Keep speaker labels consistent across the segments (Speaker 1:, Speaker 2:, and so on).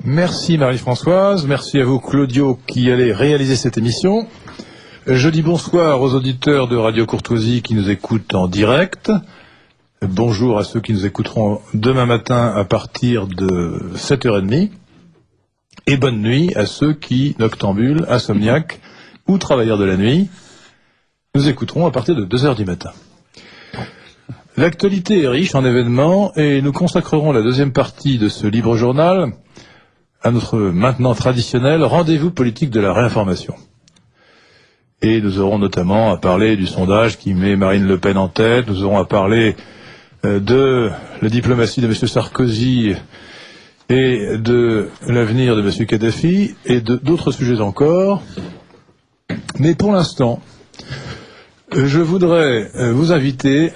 Speaker 1: Merci Marie-Françoise, merci à vous Claudio qui allez réaliser cette émission. Je dis bonsoir aux auditeurs de Radio Courtoisie qui nous écoutent en direct. Bonjour à ceux qui nous écouteront demain matin à partir de 7h30. Et bonne nuit à ceux qui, noctambules, insomniaques ou travailleurs de la nuit, nous écouteront à partir de 2h du matin. L'actualité est riche en événements et nous consacrerons la deuxième partie de ce libre journal à notre maintenant traditionnel rendez-vous politique de la réinformation. Et nous aurons notamment à parler du sondage qui met Marine Le Pen en tête, nous aurons à parler de la diplomatie de M. Sarkozy et de l'avenir de M. Kadhafi et d'autres sujets encore. Mais pour l'instant, je voudrais vous inviter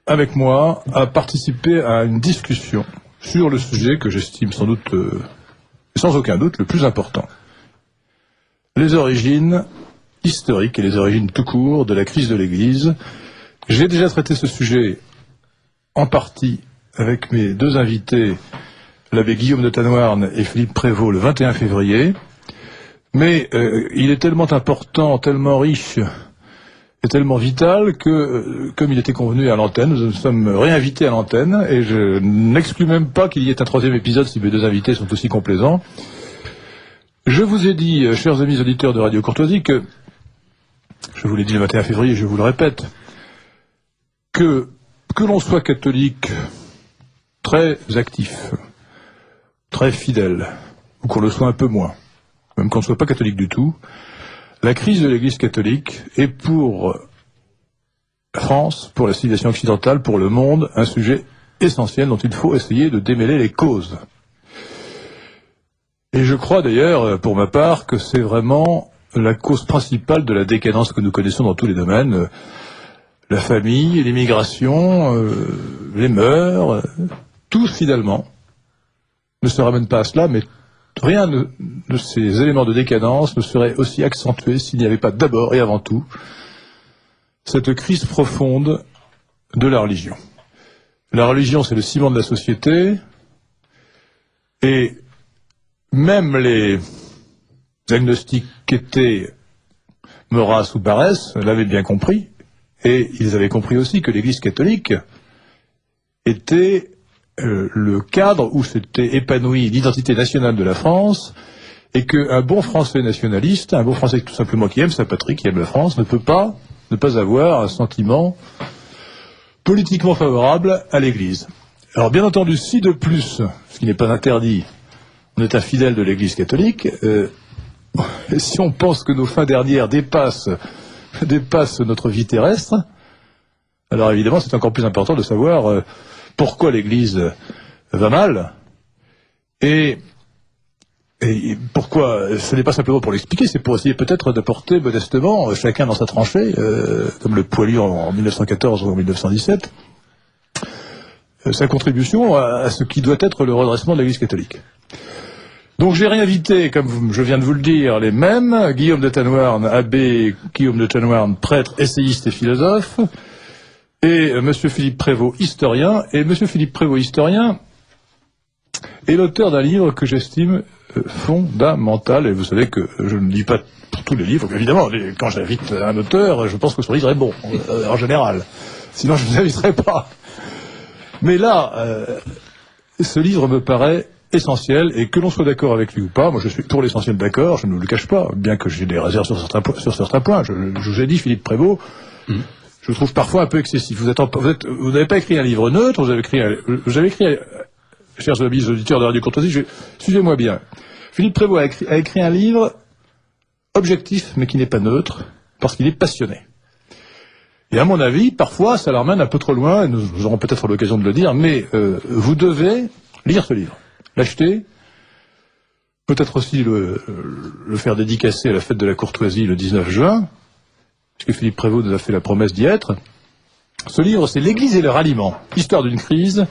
Speaker 1: avec moi à participer à une discussion sur le sujet que j'estime sans doute, sans aucun doute, le plus important. Les origines historiques et les origines tout court de la crise de l'Église. J'ai déjà traité ce sujet en partie avec mes deux invités, l'abbé Guillaume de Tanoirne et Philippe Prévost, le 21 février. Mais il est tellement important, tellement riche et tellement vital que, comme il était convenu à l'antenne, nous nous sommes réinvités à l'antenne, et je n'exclus même pas qu'il y ait un troisième épisode si mes deux invités sont aussi complaisants. Je vous ai dit, chers amis auditeurs de Radio Courtoisie, que, je vous l'ai dit le 21 février, je vous le répète, que l'on soit catholique très actif, très fidèle, ou qu'on le soit un peu moins, même qu'on ne soit pas catholique du tout, la crise de l'Église catholique est pour la France, pour la civilisation occidentale, pour le monde, un sujet essentiel dont il faut essayer de démêler les causes. Et je crois d'ailleurs, pour ma part, que c'est vraiment la cause principale de la décadence que nous connaissons dans tous les domaines. La famille, l'immigration, les mœurs, tout finalement ne se ramène pas à cela, mais rien de ces éléments de décadence ne serait aussi accentué s'il n'y avait pas d'abord et avant tout cette crise profonde de la religion. La religion, c'est le ciment de la société, et même les agnostiques qu'étaient Maurras ou Barrès l'avaient bien compris, et ils avaient compris aussi que l'Église catholique était le cadre où s'était épanouie l'identité nationale de la France, et qu'un bon Français nationaliste, un bon Français tout simplement qui aime sa patrie, qui aime la France, ne peut pas ne pas avoir un sentiment politiquement favorable à l'Église. Alors bien entendu, si de plus, ce qui n'est pas interdit, on est un fidèle de l'Église catholique, si on pense que nos fins dernières dépassent notre vie terrestre, alors évidemment c'est encore plus important de savoir pourquoi l'Église va mal, et pourquoi. Ce n'est pas simplement pour l'expliquer, c'est pour essayer peut-être d'apporter modestement, chacun dans sa tranchée, comme le Poilu en 1914 ou en 1917, sa contribution à ce qui doit être le redressement de l'Église catholique. Donc j'ai réinvité, comme je viens de vous le dire, les mêmes, Guillaume de Tanoirne, abbé Guillaume de Tanoirne, prêtre, essayiste et philosophe, et Monsieur Philippe Prévost, historien. Et Monsieur Philippe Prévost, historien, est l'auteur d'un livre que j'estime fondamental. Et vous savez que je ne lis pas pour tous les livres, évidemment. Quand j'invite un auteur, je pense que son livre est bon, en général. Sinon, je ne l'inviterai pas. Mais là, ce livre me paraît essentiel, et que l'on soit d'accord avec lui ou pas, moi je suis pour l'essentiel d'accord, je ne le cache pas, bien que j'ai des réserves sur certains points. Je vous ai dit, Philippe Prévost, je trouve parfois un peu excessif. Vous n'avez pas écrit un livre neutre, vous avez écrit, chers amis auditeurs de Radio Courtoisie, suivez-moi bien. Philippe Prévost a écrit un livre objectif, mais qui n'est pas neutre, parce qu'il est passionné. Et à mon avis, parfois, ça l'emmène un peu trop loin, et nous aurons peut-être l'occasion de le dire, mais vous devez lire ce livre, l'acheter, peut-être aussi le faire dédicacer à la fête de la Courtoisie le 19 juin, puisque Philippe Prévost nous a fait la promesse d'y être. Ce livre, c'est L'Église et le ralliement, histoire d'une crise,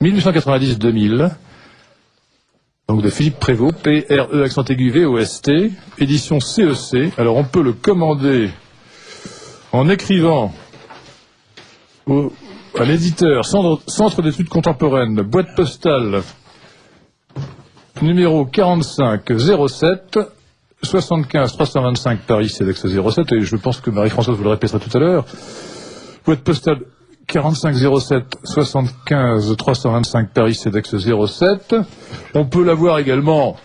Speaker 1: 1890-2000, donc de Philippe Prévost, P-R-E accent aigu V-O-S-T, édition CEC. Alors on peut le commander en écrivant à l'éditeur Centre d'études contemporaines, boîte postale numéro 4507 75 325 Paris CEDEX 07, et je pense que Marie-Françoise vous le répétera tout à l'heure. Boîte postale 4507 75 325 Paris CEDEX 07. On peut l'avoir également,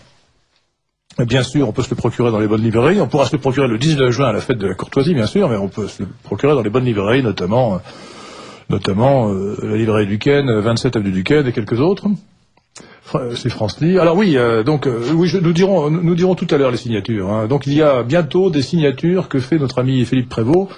Speaker 1: bien sûr, on peut se le procurer dans les bonnes librairies. On pourra se le procurer le 19 juin à la fête de la Courtoisie, bien sûr, mais on peut se le procurer dans les bonnes librairies, notamment la librairie Duquesne, 27 avenue Duquesne et quelques autres. C'est France Livre. Alors oui, nous dirons tout à l'heure les signatures. Hein. Donc il y a bientôt des signatures que fait notre ami Philippe Prévost,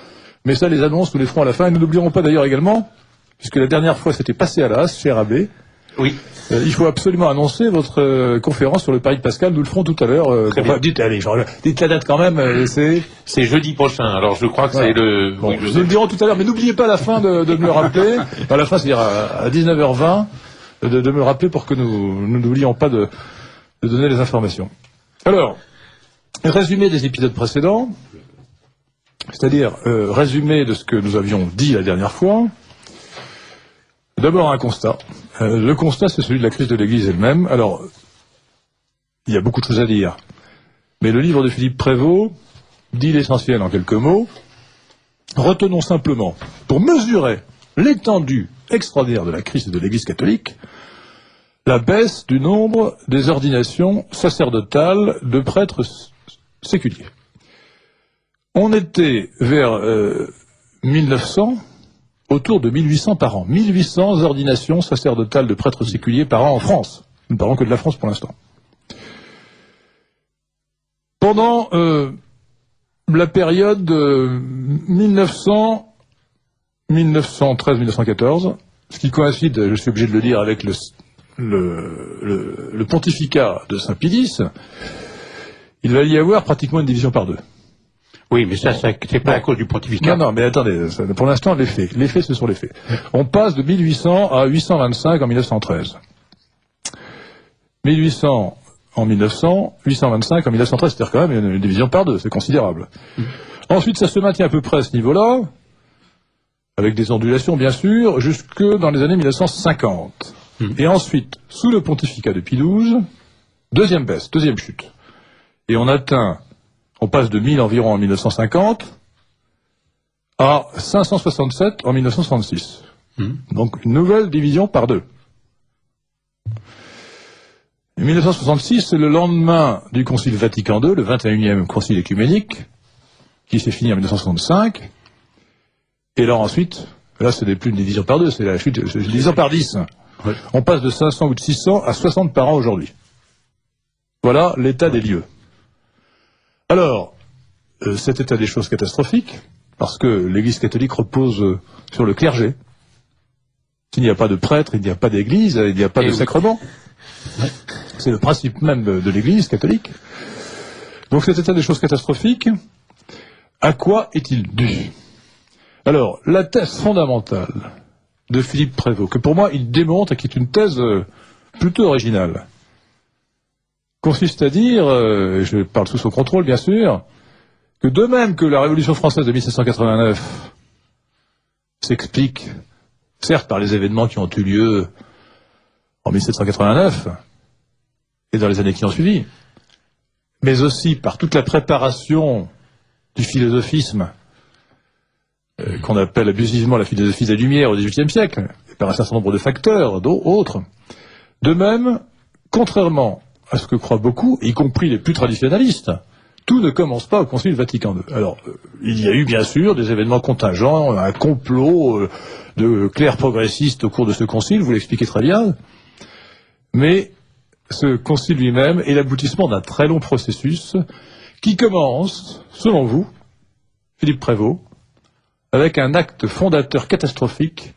Speaker 1: mais ça les annonces nous les ferons à la fin. Et nous n'oublierons pas d'ailleurs également, puisque la dernière fois c'était passé à l'as, cher Abbé. Oui. Il faut absolument annoncer votre conférence sur le Paris de Pascal. Nous le ferons tout à l'heure. Dites la date quand même.
Speaker 2: C'est jeudi prochain. Alors je crois que c'est le.
Speaker 1: Bon, oui, nous le dirons tout à l'heure, mais n'oubliez pas à la fin de me le rappeler. À la fin, c'est-à-dire à 19h20. De me le rappeler pour que nous n'oublions pas de donner les informations. Alors, résumé des épisodes précédents, c'est-à-dire résumé de ce que nous avions dit la dernière fois. D'abord un constat. Le constat, c'est celui de la crise de l'Église elle-même. Alors, il y a beaucoup de choses à dire, mais le livre de Philippe Prévost dit l'essentiel en quelques mots. Retenons simplement, pour mesurer l'étendue extraordinaire de la crise de l'Église catholique, la baisse du nombre des ordinations sacerdotales de prêtres séculiers. On était vers 1900, autour de 1800 par an. 1800 ordinations sacerdotales de prêtres séculiers par an en France. Nous ne parlons que de la France pour l'instant. Pendant la période 1913-1914, ce qui coïncide, je suis obligé de le dire, avec le pontificat de Saint-Pilice, il va y avoir pratiquement une division par deux.
Speaker 2: Oui, mais ça c'est pas à cause du pontificat.
Speaker 1: Non, mais attendez, pour l'instant, les faits, ce sont les faits. On passe de 1800 à 825 en 1913. 1800 en 1900, 825 en 1913, c'est-à-dire quand même une division par deux, c'est considérable. Ensuite, ça se maintient à peu près à ce niveau-là, avec des ondulations bien sûr, jusque dans les années 1950. Et ensuite, sous le pontificat de Pie XII, deuxième baisse, deuxième chute. Et on passe de 1000 environ en 1950 à 567 en 1966. Donc une nouvelle division par deux. En 1966, c'est le lendemain du Concile Vatican II, le 21e Concile écuménique, qui s'est fini en 1965. Et là ensuite, là c'est plus une division par deux, c'est la chute, c'est une division par 10. Ouais. On passe de 500 ou de 600 à 60 par an aujourd'hui. Voilà l'état des lieux. Alors, cet état des choses catastrophique, parce que l'Église catholique repose sur le clergé. S'il n'y a pas de prêtre, il n'y a pas d'église, il n'y a pas de sacrement. Ouais. C'est le principe même de l'Église catholique. Donc cet état des choses catastrophique, à quoi est-il dû? Alors, la thèse fondamentale de Philippe Prévost, que pour moi il démontre et qui est une thèse plutôt originale, consiste à dire, je parle sous son contrôle bien sûr, que de même que la Révolution française de 1789 s'explique, certes par les événements qui ont eu lieu en 1789 et dans les années qui ont suivi, mais aussi par toute la préparation du philosophisme qu'on appelle abusivement la philosophie des Lumières au XVIIIe siècle, et par un certain nombre de facteurs, d'autres. De même, contrairement à ce que croient beaucoup, y compris les plus traditionnalistes, tout ne commence pas au Concile Vatican II. Alors, il y a eu bien sûr des événements contingents, un complot de clercs progressistes au cours de ce concile, vous l'expliquez très bien, mais ce concile lui-même est l'aboutissement d'un très long processus qui commence, selon vous, Philippe Prévost, avec un acte fondateur catastrophique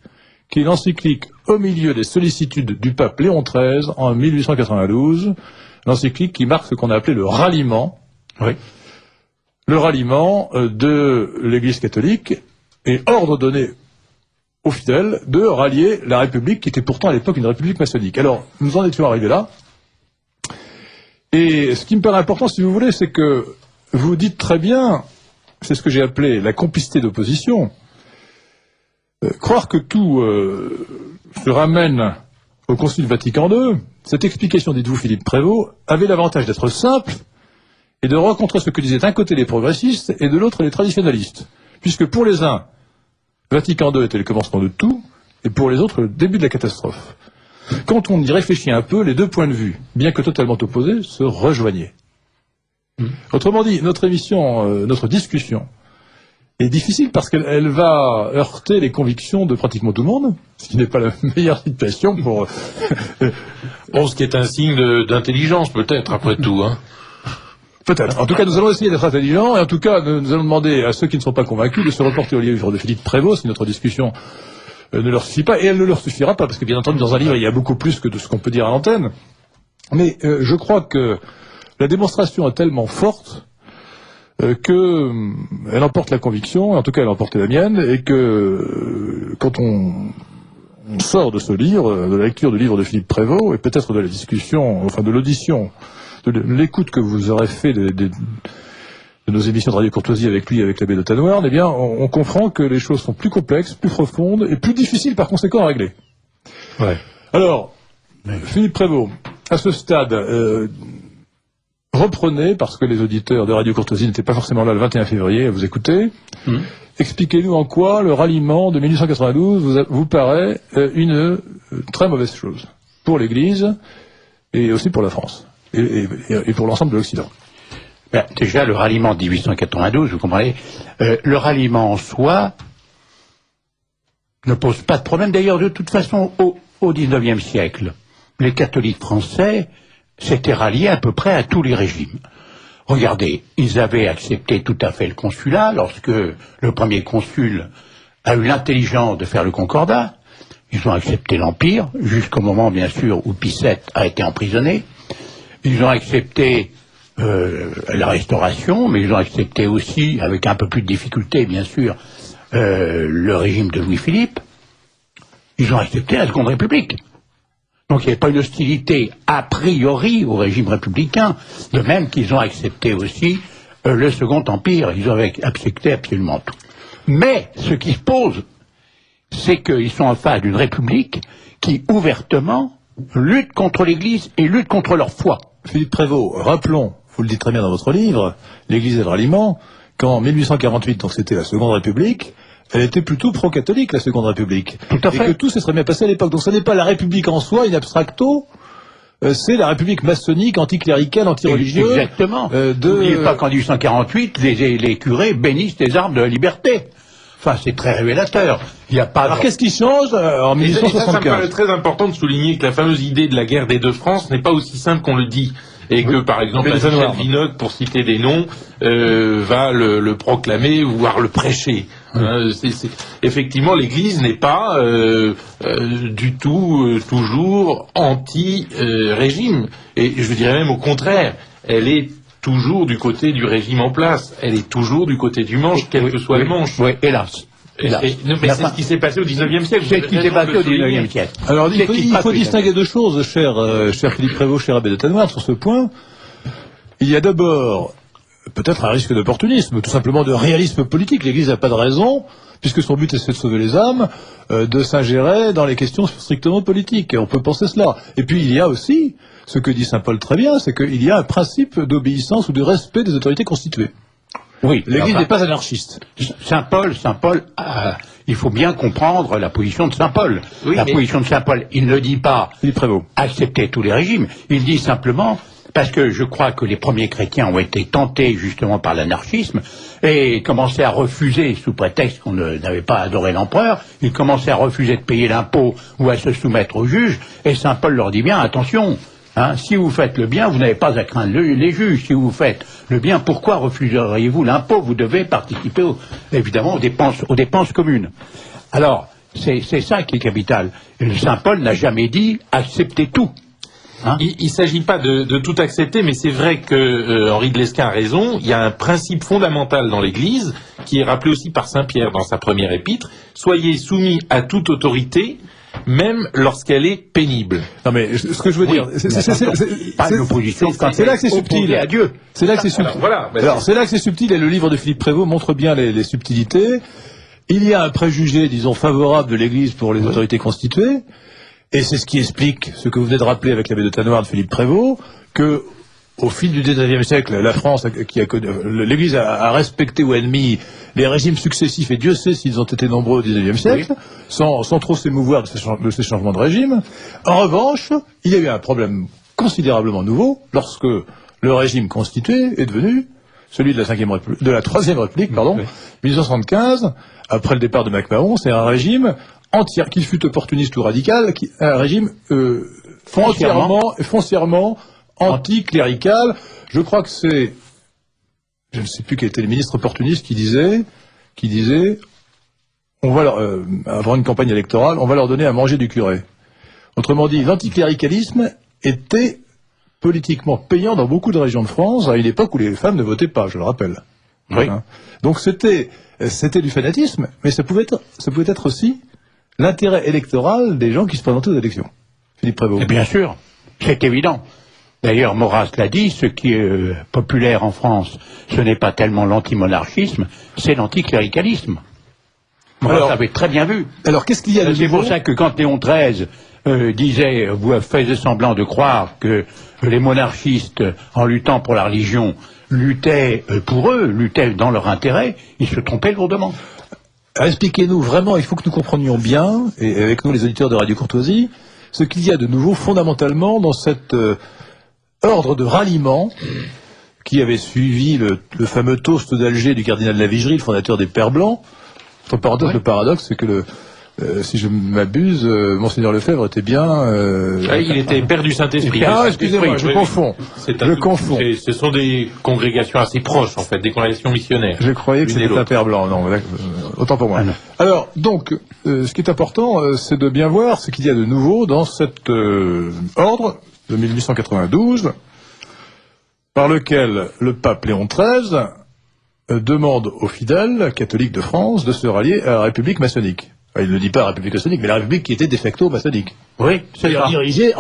Speaker 1: qui est l'encyclique Au milieu des sollicitudes du pape Léon XIII en 1892, l'encyclique qui marque ce qu'on a appelé le ralliement, oui, le ralliement de l'Église catholique et ordre donné aux fidèles de rallier la République qui était pourtant à l'époque une république maçonnique. Alors, nous en étions arrivés là. Et ce qui me paraît important, si vous voulez, c'est que vous dites très bien, c'est ce que j'ai appelé la complicité d'opposition. Croire que tout se ramène au Concile Vatican II, cette explication, dites-vous Philippe Prévost, avait l'avantage d'être simple et de rencontrer ce que disaient d'un côté les progressistes et de l'autre les traditionnalistes. Puisque pour les uns, Vatican II était le commencement de tout, et pour les autres, le début de la catastrophe. Quand on y réfléchit un peu, les deux points de vue, bien que totalement opposés, se rejoignaient. Autrement dit, notre émission, notre discussion, est difficile parce qu'elle va heurter les convictions de pratiquement tout le monde, ce qui n'est pas la meilleure situation pour...
Speaker 2: Bon, ce qui est un signe d'intelligence, peut-être, après tout, hein.
Speaker 1: Peut-être. En tout cas, nous allons essayer d'être intelligents, et en tout cas, nous allons demander à ceux qui ne sont pas convaincus de se reporter au livre de Philippe Prévost, si notre discussion ne leur suffit pas, et elle ne leur suffira pas, parce que bien entendu, dans un livre, il y a beaucoup plus que de ce qu'on peut dire à l'antenne. Mais je crois que la démonstration est tellement forte qu'elle emporte la conviction, en tout cas elle a emporté la mienne, et que quand on sort de ce livre, de la lecture du livre de Philippe Prévost, et peut-être de la discussion, enfin de l'audition, de l'écoute que vous aurez fait de nos émissions de Radio Courtoisie avec lui, avec l'abbé de Tannouarn, eh bien, on comprend que les choses sont plus complexes, plus profondes, et plus difficiles par conséquent à régler.
Speaker 2: Ouais.
Speaker 1: Alors, Philippe Prévost, à ce stade, reprenez, parce que les auditeurs de Radio Courtoisie n'étaient pas forcément là le 21 février à vous écouter, expliquez-nous en quoi le ralliement de 1892 vous paraît une très mauvaise chose pour l'Église et aussi pour la France et pour l'ensemble de l'Occident.
Speaker 3: Ben, déjà, le ralliement de 1892, vous comprenez, le ralliement en soi ne pose pas de problème. D'ailleurs, de toute façon, au XIXe siècle, les catholiques français s'étaient ralliés à peu près à tous les régimes. Regardez, ils avaient accepté tout à fait le consulat lorsque le premier consul a eu l'intelligence de faire le concordat. Ils ont accepté l'Empire, jusqu'au moment, bien sûr, où Pie VII a été emprisonné. Ils ont accepté la Restauration, mais ils ont accepté aussi, avec un peu plus de difficulté, bien sûr, le régime de Louis-Philippe. Ils ont accepté la Seconde République. Donc il n'y avait pas une hostilité a priori au régime républicain, de même qu'ils ont accepté aussi le Second Empire. Ils ont accepté absolument tout. Mais ce qui se pose, c'est qu'ils sont en face d'une république qui ouvertement lutte contre l'Église et lutte contre leur foi.
Speaker 1: Philippe Prévost, rappelons, vous le dites très bien dans votre livre, l'Église et le ralliement, qu'en 1848, donc c'était la Seconde République, elle était plutôt pro-catholique, la Seconde République.
Speaker 3: Tout à fait.
Speaker 1: Et que tout s'est très bien passé à l'époque. Donc ce n'est pas la République en soi, in abstracto, c'est la République maçonnique, anticléricale, antireligieuse.
Speaker 3: Exactement. N'oubliez pas qu'en 1848, les curés bénissent les armes de la liberté. Enfin, c'est très révélateur. Il y a pas.
Speaker 1: Alors qu'est-ce qui change en 1875 ?
Speaker 2: Ça me paraît très important de souligner que la fameuse idée de la guerre des deux France n'est pas aussi simple qu'on le dit. Et que, par exemple, Michel Vinocq, pour citer des noms, va le proclamer, voire le prêcher. Effectivement, l'Église n'est pas du tout toujours anti-régime. Et je dirais même au contraire, elle est toujours du côté du régime en place. Elle est toujours du côté du manche, quel que soit le manche.
Speaker 3: Oui, hélas.
Speaker 2: Mais c'est ce qui s'est passé au XIXe siècle.
Speaker 3: C'est ce qui s'est passé au XIXe siècle.
Speaker 1: Alors, il faut distinguer deux choses, cher Philippe Prévost, cher abbé de Tannouarn, sur ce point. Il y a d'abord, peut-être un risque d'opportunisme, tout simplement de réalisme politique. L'Église n'a pas de raison, puisque son but c'est de sauver les âmes, de s'ingérer dans les questions strictement politiques. Et on peut penser cela. Et puis il y a aussi, ce que dit saint Paul très bien, c'est qu'il y a un principe d'obéissance ou de respect des autorités constituées.
Speaker 3: Oui,
Speaker 1: l'Église n'est pas anarchiste.
Speaker 3: Saint Paul, il faut bien comprendre la position de Saint Paul. Oui, position de Saint Paul, il ne dit pas accepter tous les régimes, il dit simplement, parce que je crois que les premiers chrétiens ont été tentés justement par l'anarchisme et commençaient à refuser, sous prétexte qu'on n'avait pas adoré l'empereur, ils commençaient à refuser de payer l'impôt ou à se soumettre aux juges, et Saint Paul leur dit bien, attention, si vous faites le bien, vous n'avez pas à craindre les juges. Si vous faites le bien, pourquoi refuseriez-vous l'impôt ? Vous devez participer, évidemment, aux dépenses communes. Alors, c'est ça qui est capital. Saint Paul n'a jamais dit acceptez tout.
Speaker 2: Il ne s'agit pas de tout accepter, mais c'est vrai que Henri de Lesquen a raison. Il y a un principe fondamental dans l'Église, qui est rappelé aussi par saint Pierre dans sa première épître. Soyez soumis à toute autorité, même lorsqu'elle est pénible.
Speaker 1: Non mais ce que je veux dire,
Speaker 3: pas l'opposition quand
Speaker 1: c'est là que c'est subtil
Speaker 3: à Dieu.
Speaker 1: C'est là que c'est subtil. Alors c'est là que c'est subtil et le livre de Philippe Prévost montre bien les subtilités. Il y a un préjugé, disons, favorable de l'Église pour les autorités constituées. Et c'est ce qui explique ce que vous venez de rappeler avec l'abbé de Tanoir de Philippe Prévost, que au fil du XIXe siècle, la France, l'Église a respecté ou admis les régimes successifs, et Dieu sait s'ils ont été nombreux au XIXe siècle, sans trop s'émouvoir de ces changements de régime. En revanche, il y a eu un problème considérablement nouveau lorsque le régime constitué est devenu celui de la Troisième République, 1875, après le départ de MacMahon. C'est un régime qu'il fût opportuniste ou radical, un régime foncièrement anticlérical. Je crois que c'est, je ne sais plus quel était le ministre opportuniste qui disait, on va avoir une campagne électorale, on va leur donner à manger du curé. Autrement dit, l'anticléricalisme était politiquement payant dans beaucoup de régions de France, à une époque où les femmes ne votaient pas, je le rappelle.
Speaker 3: Oui.
Speaker 1: Donc c'était du fanatisme, mais ça pouvait être aussi l'intérêt électoral des gens qui se présentaient aux élections. Philippe Prévost.
Speaker 3: Et bien sûr, c'est évident. D'ailleurs, Maurras l'a dit, ce qui est populaire en France, ce n'est pas tellement l'antimonarchisme, c'est l'anticléricalisme. Maurras l'avait très bien vu.
Speaker 1: Alors, qu'est-ce qu'il y a de nouveau ?
Speaker 3: C'est pour ça que quand Léon XIII faisait semblant de croire que les monarchistes, en luttant pour la religion, luttaient pour eux, luttaient dans leur intérêt, ils se trompaient lourdement.
Speaker 1: Expliquez-nous, vraiment, il faut que nous comprenions bien, et avec nous les auditeurs de Radio Courtoisie, ce qu'il y a de nouveau fondamentalement dans cet ordre de ralliement qui avait suivi le fameux toast d'Alger du cardinal Lavigerie, le fondateur des Pères Blancs. Entre parenthèses, le paradoxe, c'est que si je m'abuse, Monseigneur Lefebvre était bien...
Speaker 2: il était père du Saint-Esprit.
Speaker 1: Ah, excusez-moi, je confonds.
Speaker 2: Ce sont des congrégations assez proches, en fait, des congrégations missionnaires.
Speaker 1: Je croyais que c'était un Père Blanc. Non, autant pour moi. Alors, donc, ce qui est important, c'est de bien voir ce qu'il y a de nouveau dans cet ordre de 1892, par lequel le pape Léon XIII demande aux fidèles catholiques de France de se rallier à la République maçonnique. Il ne dit pas la République maçonnique, mais la République qui était de facto maçonnique.
Speaker 3: Oui,
Speaker 1: c'est-à-dire dirigée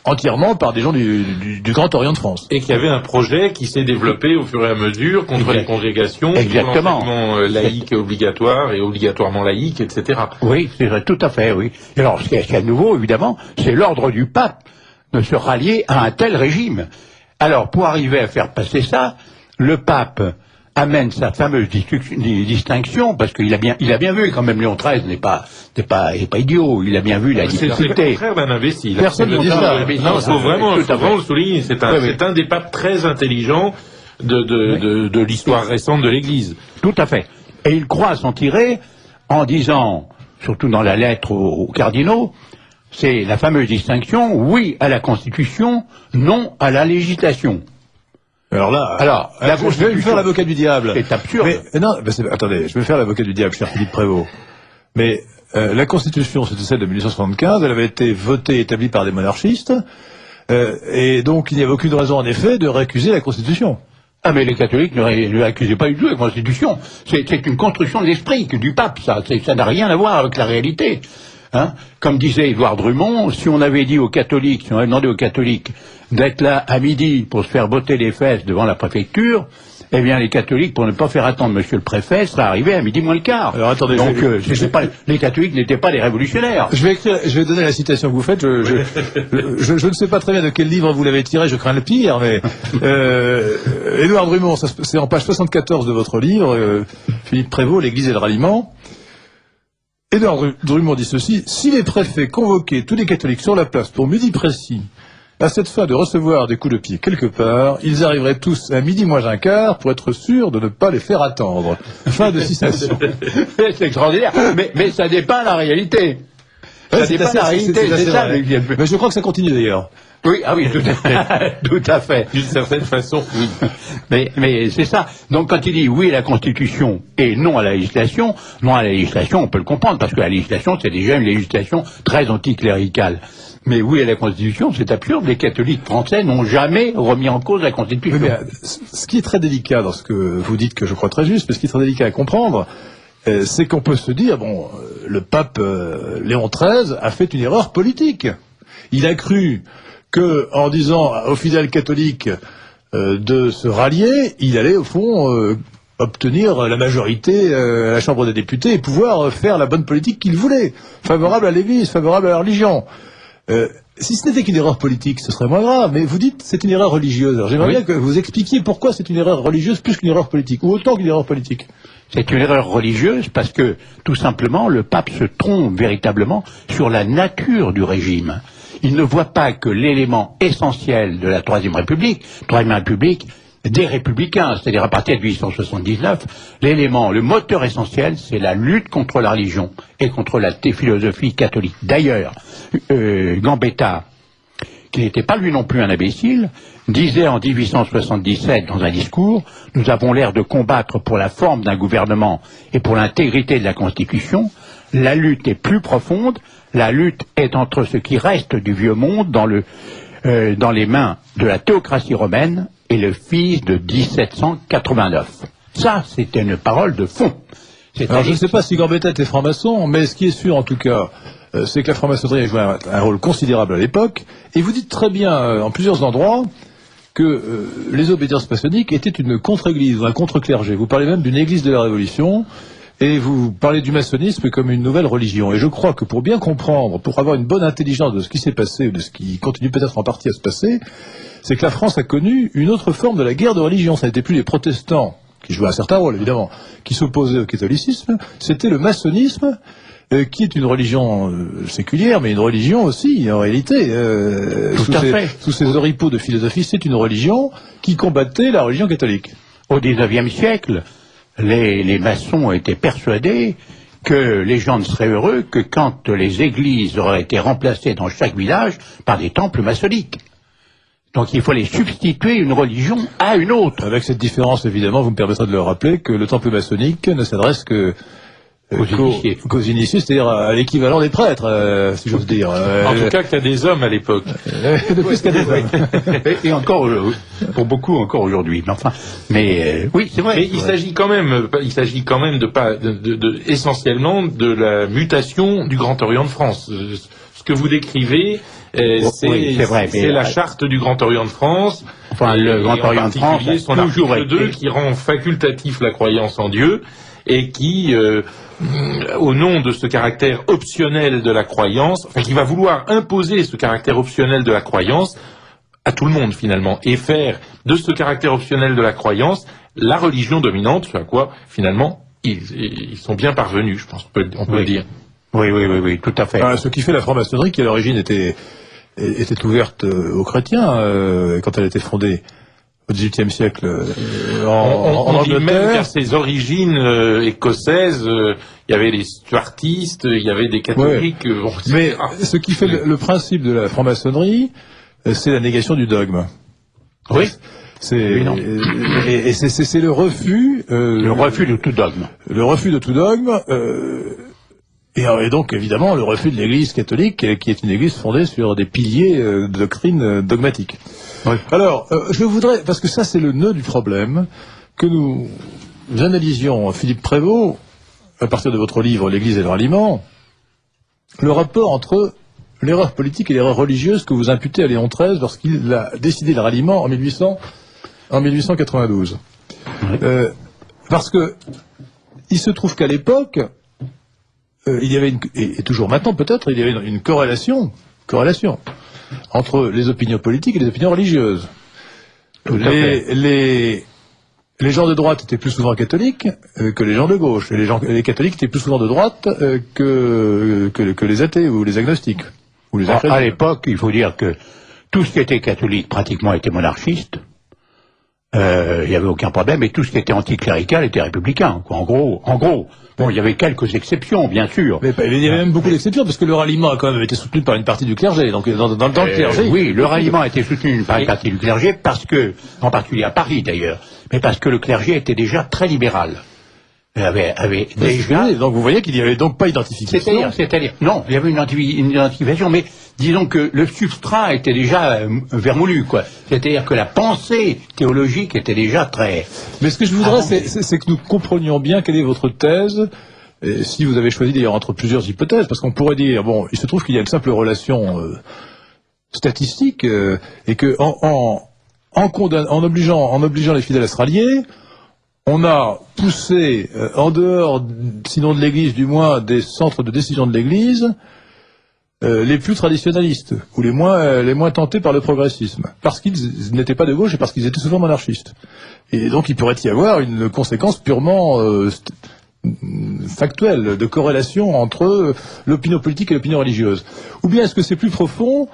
Speaker 1: entièrement par des gens du Grand Orient de France.
Speaker 2: Et qui avait un projet qui s'est développé au fur et à mesure contre les congrégations,
Speaker 3: exactement,
Speaker 2: pour l'enseignement laïque et obligatoire, et obligatoirement laïque, etc.
Speaker 3: Oui, c'est vrai, tout à fait, oui. Et alors, ce qu'il y a de nouveau, évidemment, c'est l'ordre du pape de se rallier à un tel régime. Alors, pour arriver à faire passer ça, le pape amène sa fameuse distinction, parce qu'il a bien vu, quand même, Léon XIII n'est pas idiot, il a bien vu la difficulté.
Speaker 2: C'est le contraire d'un imbécile.
Speaker 1: Personne ne dit ça.
Speaker 2: Non, il faut vraiment le souligner, c'est un des papes très intelligents de l'histoire récente de l'Église.
Speaker 3: Tout à fait. Et il croit s'en tirer en disant, surtout dans la lettre aux cardinaux, c'est la fameuse distinction, oui à la Constitution, non à la législation.
Speaker 1: Alors là, je vais me faire l'avocat du diable.
Speaker 3: C'est absurde.
Speaker 1: Attendez, je vais me faire l'avocat du diable, cher Philippe Prévost. Mais la Constitution, c'était celle de 1875, elle avait été votée, établie par des monarchistes, et donc il n'y avait aucune raison, en effet, de récuser la Constitution.
Speaker 3: Ah, mais les catholiques ne réaccusaient pas du tout la Constitution. C'est une construction de l'esprit du pape, ça. Ça n'a rien à voir avec la réalité. Hein, comme disait Édouard Drummond, si on avait demandé aux catholiques d'être là à midi pour se faire botter les fesses devant la préfecture, eh bien les catholiques, pour ne pas faire attendre monsieur le préfet, seraient arrivés à midi moins le quart.
Speaker 1: Alors attendez,
Speaker 3: donc les catholiques n'étaient pas des révolutionnaires.
Speaker 1: Je vais donner la citation que vous faites. Je ne sais pas très bien de quel livre vous l'avez tiré, je crains le pire, mais Édouard Drummond, c'est en page 74 de votre livre, Philippe Prévost, l'Église et le ralliement. Édouard Drummond dit ceci: si les préfets convoquaient tous les catholiques sur la place pour midi précis, à cette fin de recevoir des coups de pied quelque part, ils arriveraient tous à midi moins un quart pour être sûrs de ne pas les faire attendre. Fin de citation.
Speaker 3: C'est extraordinaire, mais ça dépeint la réalité. Ça dépeint la réalité, c'est ça.
Speaker 1: Mais je crois que ça continue d'ailleurs.
Speaker 3: Oui, ah oui, tout à fait.
Speaker 2: D'une certaine façon, oui.
Speaker 3: Mais c'est ça. Donc quand il dit oui à la Constitution et non à la législation, on peut le comprendre, parce que la législation, c'est déjà une législation très anticléricale. Mais oui à la Constitution, c'est absurde. Les catholiques français n'ont jamais remis en cause la Constitution.
Speaker 1: Mais ce qui est très délicat dans ce que vous dites, que je crois très juste, mais ce qui est très délicat à comprendre, c'est qu'on peut se dire, le pape Léon XIII a fait une erreur politique. Il a cru que, en disant aux fidèles catholiques de se rallier, il allait au fond obtenir la majorité à la Chambre des députés et pouvoir faire la bonne politique qu'il voulait, favorable à l'Église, favorable à la religion. Si ce n'était qu'une erreur politique, ce serait moins grave, mais vous dites c'est une erreur religieuse. Alors j'aimerais bien que vous expliquiez pourquoi c'est une erreur religieuse plus qu'une erreur politique, ou autant qu'une erreur politique.
Speaker 3: C'est une erreur religieuse parce que, tout simplement, le pape se trompe véritablement sur la nature du régime. Il ne voit pas que l'élément essentiel de la Troisième République, des Républicains, c'est-à-dire à partir de 1879, le moteur essentiel, c'est la lutte contre la religion et contre la philosophie catholique. D'ailleurs, Gambetta, qui n'était pas lui non plus un imbécile, disait en 1877 dans un discours « Nous avons l'air de combattre pour la forme d'un gouvernement et pour l'intégrité de la Constitution. La lutte est plus profonde. La lutte est entre ce qui reste du vieux monde dans les mains de la théocratie romaine et le fils de 1789. » Ça, c'était une parole de fond.
Speaker 1: Alors, je ne sais pas si Gambetta était franc-maçon, mais ce qui est sûr en tout cas, c'est que la franc-maçonnerie a joué un rôle considérable à l'époque. Et vous dites très bien, en plusieurs endroits, que les obédiences maçonniques étaient une contre-église, un contre-clergé. Vous parlez même d'une église de la Révolution, et vous parlez du maçonnisme comme une nouvelle religion. Et je crois que pour bien comprendre, pour avoir une bonne intelligence de ce qui s'est passé, ou de ce qui continue peut-être en partie à se passer, c'est que la France a connu une autre forme de la guerre de religion. Ça n'était plus les protestants, qui jouaient un certain rôle évidemment, qui s'opposaient au catholicisme, c'était le maçonnisme, qui est une religion séculière, mais une religion aussi, en réalité. Sous ces oripeaux de philosophie, c'est une religion qui combattait la religion catholique.
Speaker 3: Au XIXe siècle, les maçons étaient persuadés que les gens ne seraient heureux que quand les églises auraient été remplacées dans chaque village par des temples maçonniques. Donc il fallait substituer une religion à une autre.
Speaker 1: Avec cette différence, évidemment, vous me permettrez de le rappeler, que le temple maçonnique ne s'adresse qu'aux initiés, c'est-à-dire à l'équivalent des prêtres, si j'ose dire.
Speaker 2: En tout cas, qu'il y a des hommes à l'époque.
Speaker 1: De plus qu'il y a des hommes.
Speaker 3: Et encore, pour beaucoup, encore aujourd'hui. Mais oui, c'est vrai.
Speaker 2: Mais il s'agit quand même essentiellement de la mutation du Grand Orient de France. Ce que vous décrivez, c'est la charte du Grand Orient de France.
Speaker 3: Enfin, le Grand Orient de France,
Speaker 2: son article 2 qui rend facultatif la croyance en Dieu et qui, au nom de ce caractère optionnel de la croyance, enfin, qui va vouloir imposer ce caractère optionnel de la croyance à tout le monde finalement, et faire de ce caractère optionnel de la croyance la religion dominante, ce à quoi finalement ils sont bien parvenus, je pense, on peut le dire.
Speaker 3: Oui, tout à fait.
Speaker 1: Ce qui fait la franc-maçonnerie, qui à l'origine était ouverte aux chrétiens quand elle a été fondée au XVIIIe siècle en
Speaker 2: on dit
Speaker 1: Angleterre.
Speaker 2: Même qu'à ses origines écossaises, il y avait les stuartistes, il y avait des catholiques.
Speaker 1: Mais ce qui fait le principe de la franc-maçonnerie, c'est la négation du dogme.
Speaker 3: Oui.
Speaker 1: C'est le refus.
Speaker 3: Le refus de tout dogme.
Speaker 1: Le refus de tout dogme. Et donc, évidemment, le refus de l'Église catholique, qui est une Église fondée sur des piliers de doctrine dogmatique. Oui. Alors, je voudrais, parce que ça c'est le nœud du problème, que nous analysions, Philippe Prévost, à partir de votre livre « L'Église et le ralliement », le rapport entre l'erreur politique et l'erreur religieuse que vous imputez à Léon XIII lorsqu'il a décidé le ralliement en 1892. Oui. Parce que il se trouve qu'à l'époque, il y avait et toujours maintenant peut-être, il y avait une corrélation entre les opinions politiques et les opinions religieuses. Les gens de droite étaient plus souvent catholiques que les gens de gauche, et les catholiques étaient plus souvent de droite que les athées ou les agnostiques. Ou les
Speaker 3: à l'époque, il faut dire que tout ce qui était catholique pratiquement était monarchiste. Il n'y avait aucun problème, et tout ce qui était anticlérical était républicain. Quoi. En gros. Bon, il y avait quelques exceptions, bien sûr.
Speaker 1: Mais il y avait même beaucoup d'exceptions, parce que le ralliement a quand même été soutenu par une partie du clergé. Donc, dans le clergé.
Speaker 3: Oui, le ralliement a été soutenu par une partie du clergé, parce que, en particulier à Paris d'ailleurs, mais parce que le clergé était déjà très libéral. Avait déjà.
Speaker 1: Donc vous voyez qu'il n'y avait donc pas d'identification.
Speaker 3: C'est-à-dire, non, il y avait une identification, mais disons que le substrat était déjà vermoulu, quoi. C'est-à-dire que la pensée théologique était déjà très.
Speaker 1: Mais ce que je voudrais, c'est que nous comprenions bien quelle est votre thèse, et si vous avez choisi d'ailleurs entre plusieurs hypothèses, parce qu'on pourrait dire, bon, il se trouve qu'il y a une simple relation statistique, et que en obligeant les fidèles à se rallier, on a poussé, en dehors, sinon de l'Église, du moins des centres de décision de l'Église, les plus traditionnalistes, ou les moins tentés par le progressisme, parce qu'ils n'étaient pas de gauche et parce qu'ils étaient souvent monarchistes. Et donc il pourrait y avoir une conséquence purement factuelle, de corrélation entre l'opinion politique et l'opinion religieuse. Ou bien est-ce que c'est plus profond,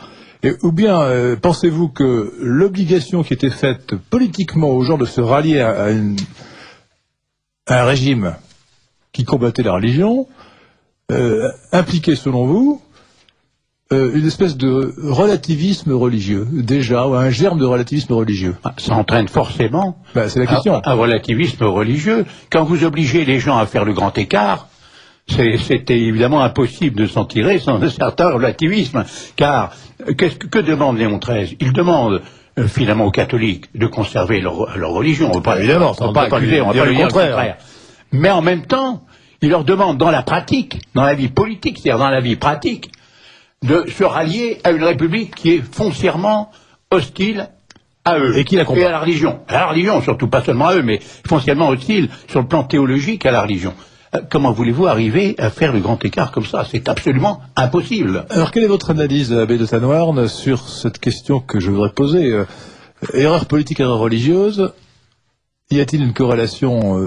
Speaker 1: ou bien pensez-vous que l'obligation qui était faite politiquement aux gens de se rallier à un régime qui combattait la religion impliquait, selon vous, une espèce de relativisme religieux, déjà, ou un germe de relativisme religieux?
Speaker 3: Ça entraîne forcément
Speaker 1: c'est la question.
Speaker 3: Un relativisme religieux. Quand vous obligez les gens à faire le grand écart, c'était évidemment impossible de s'en tirer sans un certain relativisme. Car, que demande Léon XIII? Il demande finalement aux catholiques de conserver leur religion. On ne va pas dire le contraire. Mais en même temps, il leur demande dans la pratique, dans la vie politique, c'est-à-dire dans la vie pratique, de se rallier à une république qui est foncièrement hostile à eux
Speaker 1: et
Speaker 3: à la religion. À la religion, surtout pas seulement à eux, mais foncièrement hostile sur le plan théologique à la religion. Comment voulez-vous arriver à faire le grand écart comme ça? C'est absolument impossible.
Speaker 1: Alors, quelle est votre analyse, abbé de Tanoirne, sur cette question que je voudrais poser? Erreur politique, erreur religieuse, y a-t-il une corrélation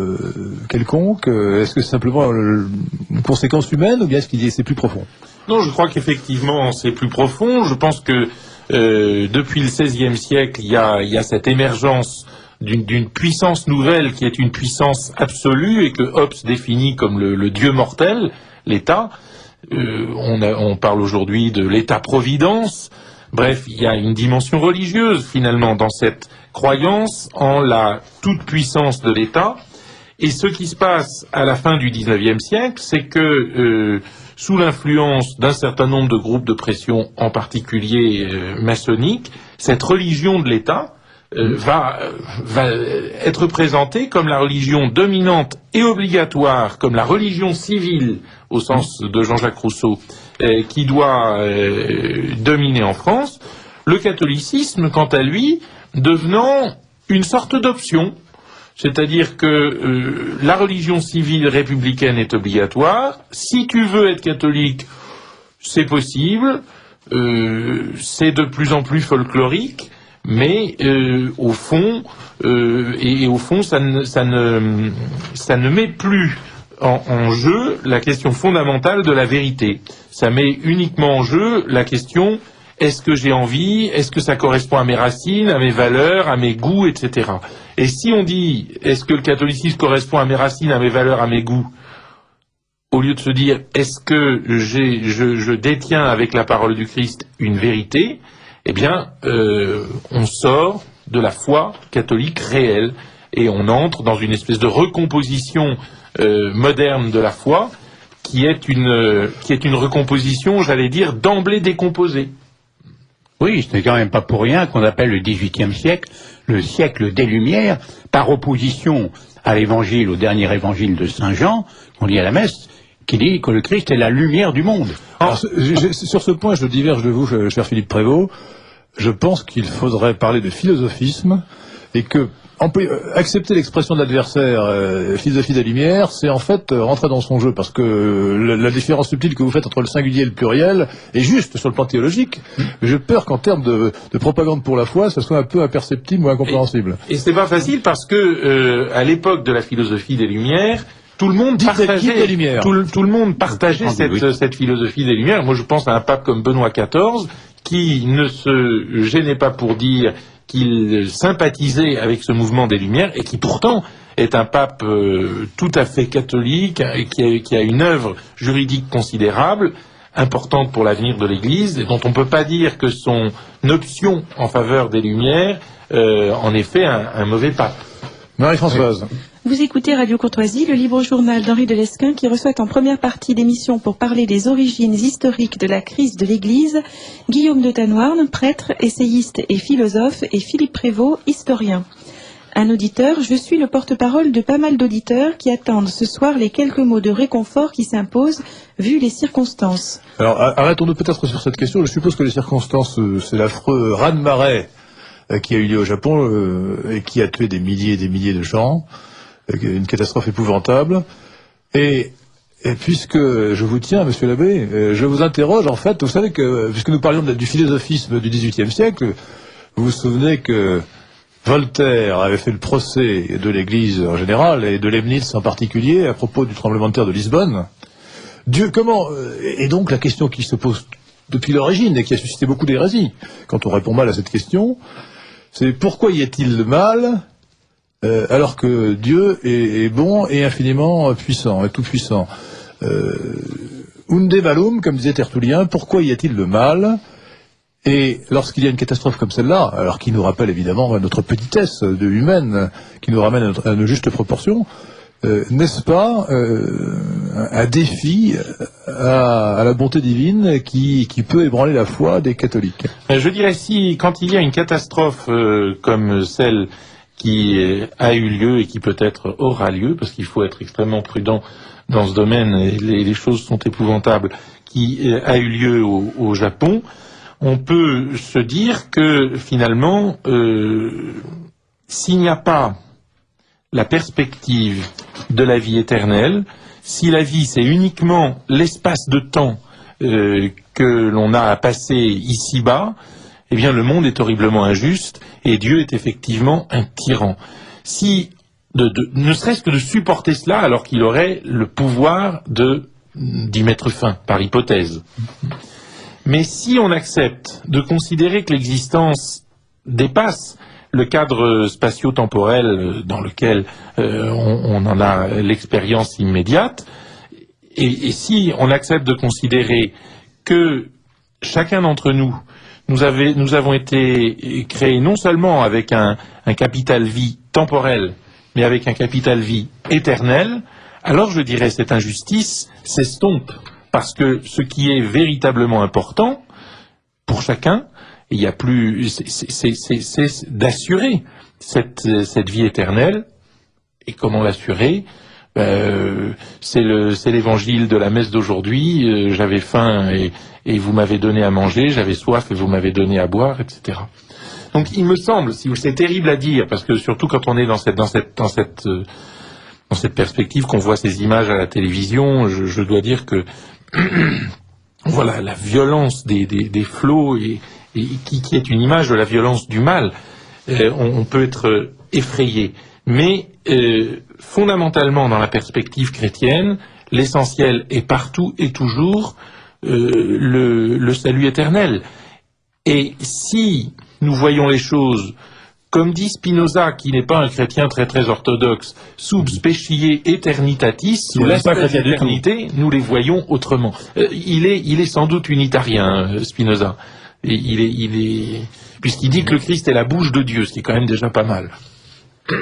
Speaker 1: quelconque? Est-ce que c'est simplement une conséquence humaine, ou bien est-ce que c'est plus profond?
Speaker 2: Non, je crois qu'effectivement c'est plus profond. Je pense que depuis le XVIe siècle, il y a cette émergence d'une puissance nouvelle qui est une puissance absolue et que Hobbes définit comme le Dieu mortel, l'État. On parle aujourd'hui de l'État-providence. Bref, il y a une dimension religieuse finalement dans cette croyance en la toute-puissance de l'État. Et ce qui se passe à la fin du XIXe siècle, c'est que sous l'influence d'un certain nombre de groupes de pression, en particulier maçonniques, cette religion de l'État va être présentée comme la religion dominante et obligatoire, comme la religion civile, au sens de Jean-Jacques Rousseau, qui doit dominer en France, le catholicisme, quant à lui, devenant une sorte d'option. C'est-à-dire que la religion civile républicaine est obligatoire. Si tu veux être catholique, c'est possible. C'est de plus en plus folklorique, mais au fond, ça ne met plus en jeu la question fondamentale de la vérité. Ça met uniquement en jeu la question: est-ce que j'ai envie? Est-ce que ça correspond à mes racines, à mes valeurs, à mes goûts, etc. Et si on dit, est-ce que le catholicisme correspond à mes racines, à mes valeurs, à mes goûts, au lieu de se dire, est-ce que je détiens avec la parole du Christ une vérité, eh bien, on sort de la foi catholique réelle et on entre dans une espèce de recomposition moderne de la foi qui est une recomposition, j'allais dire, d'emblée décomposée.
Speaker 3: Oui, ce n'est quand même pas pour rien qu'on appelle le XVIIIe siècle le siècle des Lumières, par opposition à l'évangile, au dernier évangile de Saint Jean, qu'on lit à la messe, qui dit que le Christ est la lumière du monde.
Speaker 1: Alors, sur ce point, je diverge de vous, cher Philippe Prévost. Je pense qu'il faudrait parler de philosophisme, et que accepter l'expression de l'adversaire, philosophie des Lumières, c'est en fait rentrer dans son jeu, parce que la différence subtile que vous faites entre le singulier et le pluriel est juste sur le plan théologique. Mais j'ai peur qu'en termes de propagande pour la foi, ça soit un peu imperceptible ou incompréhensible.
Speaker 2: Et c'est pas facile parce que à l'époque de la philosophie des Lumières, tout le monde partageait cette philosophie des Lumières. Moi, je pense à un pape comme Benoît XIV, qui ne se gênait pas pour dire qu'il sympathisait avec ce mouvement des Lumières et qui pourtant est un pape tout à fait catholique et qui a une œuvre juridique considérable, importante pour l'avenir de l'Église, et dont on ne peut pas dire que son option en faveur des Lumières en est fait un mauvais pape.
Speaker 1: Marie-Françoise.
Speaker 4: Vous écoutez Radio Courtoisie, le libre journal d'Henri de Lesquen, qui reçoit en première partie d'émission pour parler des origines historiques de la crise de l'Église, Guillaume de Tanoirne, prêtre, essayiste et philosophe, et Philippe Prévost, historien. Un auditeur, je suis le porte-parole de pas mal d'auditeurs qui attendent ce soir les quelques mots de réconfort qui s'imposent, vu les circonstances.
Speaker 1: Alors, arrêtons-nous peut-être sur cette question. Je suppose que les circonstances, c'est l'affreux raz-de-marée qui a eu lieu au Japon et qui a tué des milliers et des milliers de gens. Une catastrophe épouvantable. Et Et puisque je vous tiens, monsieur l'abbé, je vous interroge, en fait, vous savez que, puisque nous parlions du philosophisme du XVIIIe siècle, vous vous souvenez que Voltaire avait fait le procès de l'Église en général, et de Leibniz en particulier, à propos du tremblement de terre de Lisbonne. Dieu, comment... Et donc la question qui se pose depuis l'origine, et qui a suscité beaucoup d'hérésies, quand on répond mal à cette question, c'est pourquoi y a-t-il le mal alors que Dieu est bon et infiniment puissant, et tout-puissant. Unde malum, comme disait Tertullien, pourquoi y a-t-il le mal? Et lorsqu'il y a une catastrophe comme celle-là, alors qui nous rappelle évidemment notre petitesse humaine, qui nous ramène à nos justes proportions, n'est-ce pas un défi à la bonté divine qui peut ébranler la foi des catholiques?
Speaker 2: Je dirais, si quand il y a une catastrophe comme celle qui a eu lieu et qui peut-être aura lieu, parce qu'il faut être extrêmement prudent dans ce domaine, et les choses sont épouvantables, qui a eu lieu au Japon, on peut se dire que finalement, s'il n'y a pas la perspective de la vie éternelle, si la vie c'est uniquement l'espace de temps que l'on a à passer ici-bas, eh bien le monde est horriblement injuste et Dieu est effectivement un tyran. Si, ne serait-ce que de supporter cela alors qu'il aurait le pouvoir d'y mettre fin, par hypothèse. Mais si on accepte de considérer que l'existence dépasse le cadre spatio-temporel dans lequel on en a l'expérience immédiate, et si on accepte de considérer que chacun d'entre nous, nous avons été créés non seulement avec un capital vie temporel, mais avec un capital vie éternel, alors je dirais cette injustice s'estompe. Parce que ce qui est véritablement important pour chacun, il y a plus, c'est d'assurer cette vie éternelle. Et comment l'assurer? C'est l'évangile de la messe d'aujourd'hui. J'avais faim et vous m'avez donné à manger. J'avais soif et vous m'avez donné à boire, etc. Donc il me semble, c'est terrible à dire, parce que surtout quand on est dans cette perspective, qu'on voit ces images à la télévision, je dois dire que voilà, la violence des flots et qui est une image de la violence du mal, on peut être effrayé. Mais fondamentalement, dans la perspective chrétienne, l'essentiel est partout et toujours le salut éternel. Et si nous voyons les choses, comme dit Spinoza, qui n'est pas un chrétien très très orthodoxe, sub specie eternitatis, sous l'aspect de l'éternité, nous les voyons autrement. Il est sans doute unitarien, Spinoza. Et puisqu'il dit que le Christ est la bouche de Dieu, ce qui est quand même déjà pas mal.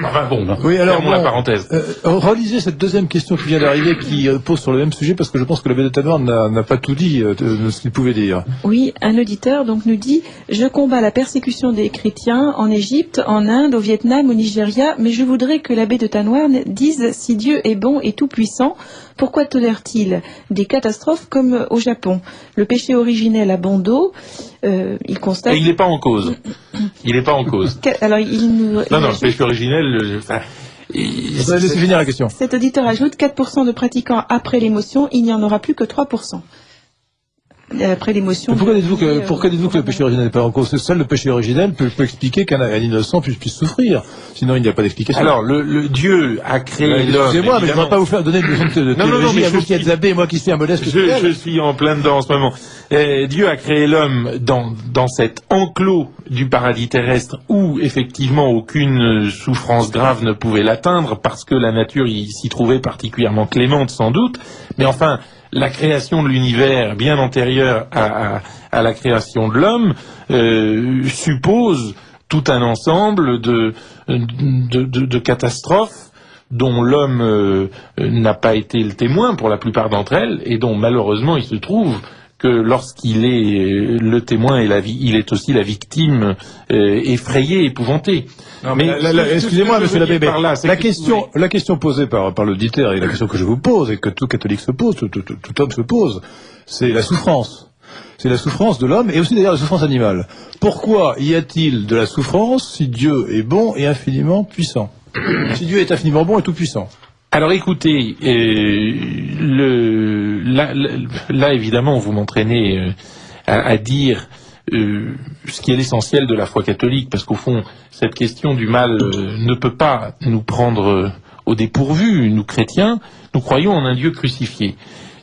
Speaker 2: Enfin bon,
Speaker 1: oui, alors
Speaker 2: la parenthèse.
Speaker 1: Relisez cette deuxième question qui vient d'arriver, qui pose sur le même sujet, parce que je pense que l'abbé de Tanoir n'a pas tout dit de ce qu'il pouvait dire.
Speaker 4: Oui, un auditeur donc nous dit « Je combats la persécution des chrétiens en Égypte, en Inde, au Vietnam, au Nigeria, mais je voudrais que l'abbé de Tanoir dise si Dieu est bon et tout-puissant, pourquoi tolère-t-il des catastrophes comme au Japon? Le péché originel a bon dos, il constate... »
Speaker 2: Et il n'est pas en cause. Il n'est pas en cause.
Speaker 4: Alors, non,
Speaker 2: le péché originel...
Speaker 1: Laissez finir la question.
Speaker 4: Cet auditeur ajoute 4% de pratiquants après l'émotion, il n'y en aura plus que 3%. Après l'émotion.
Speaker 1: Pourquoi dites-vous que le péché originel n'est pas en cause? Seul le péché originel peut expliquer qu'un innocent puisse souffrir. Sinon, il n'y a pas d'explication.
Speaker 2: Alors, le Dieu a créé l'homme.
Speaker 1: Excusez-moi, mais je ne vais pas vous faire donner une leçon de théologie à vous qui êtes abbé, moi qui suis un modeste.
Speaker 2: Je suis en plein dedans en ce moment. Dieu a créé l'homme dans cet enclos du paradis terrestre où, effectivement, aucune souffrance grave ne pouvait l'atteindre parce que la nature s'y trouvait particulièrement clémente, sans doute. Mais enfin, la création de l'univers, bien antérieure à la création de l'homme, suppose tout un ensemble de catastrophes dont l'homme n'a pas été le témoin pour la plupart d'entre elles, et dont malheureusement il se trouve que lorsqu'il est le témoin, il est aussi la victime effrayée, épouvantée.
Speaker 1: Non, mais excusez-moi, monsieur l'abbé, la question posée par l'auditeur et la question que je vous pose et que tout catholique se pose, tout homme se pose, c'est la souffrance. C'est la souffrance de l'homme et aussi d'ailleurs la souffrance animale. Pourquoi y a-t-il de la souffrance si Dieu est bon et infiniment puissant? Si Dieu est infiniment bon et tout puissant?
Speaker 2: Alors écoutez, là évidemment vous m'entraînez à dire ce qui est l'essentiel de la foi catholique, parce qu'au fond cette question du mal ne peut pas nous prendre au dépourvu. Nous chrétiens, nous croyons en un Dieu crucifié.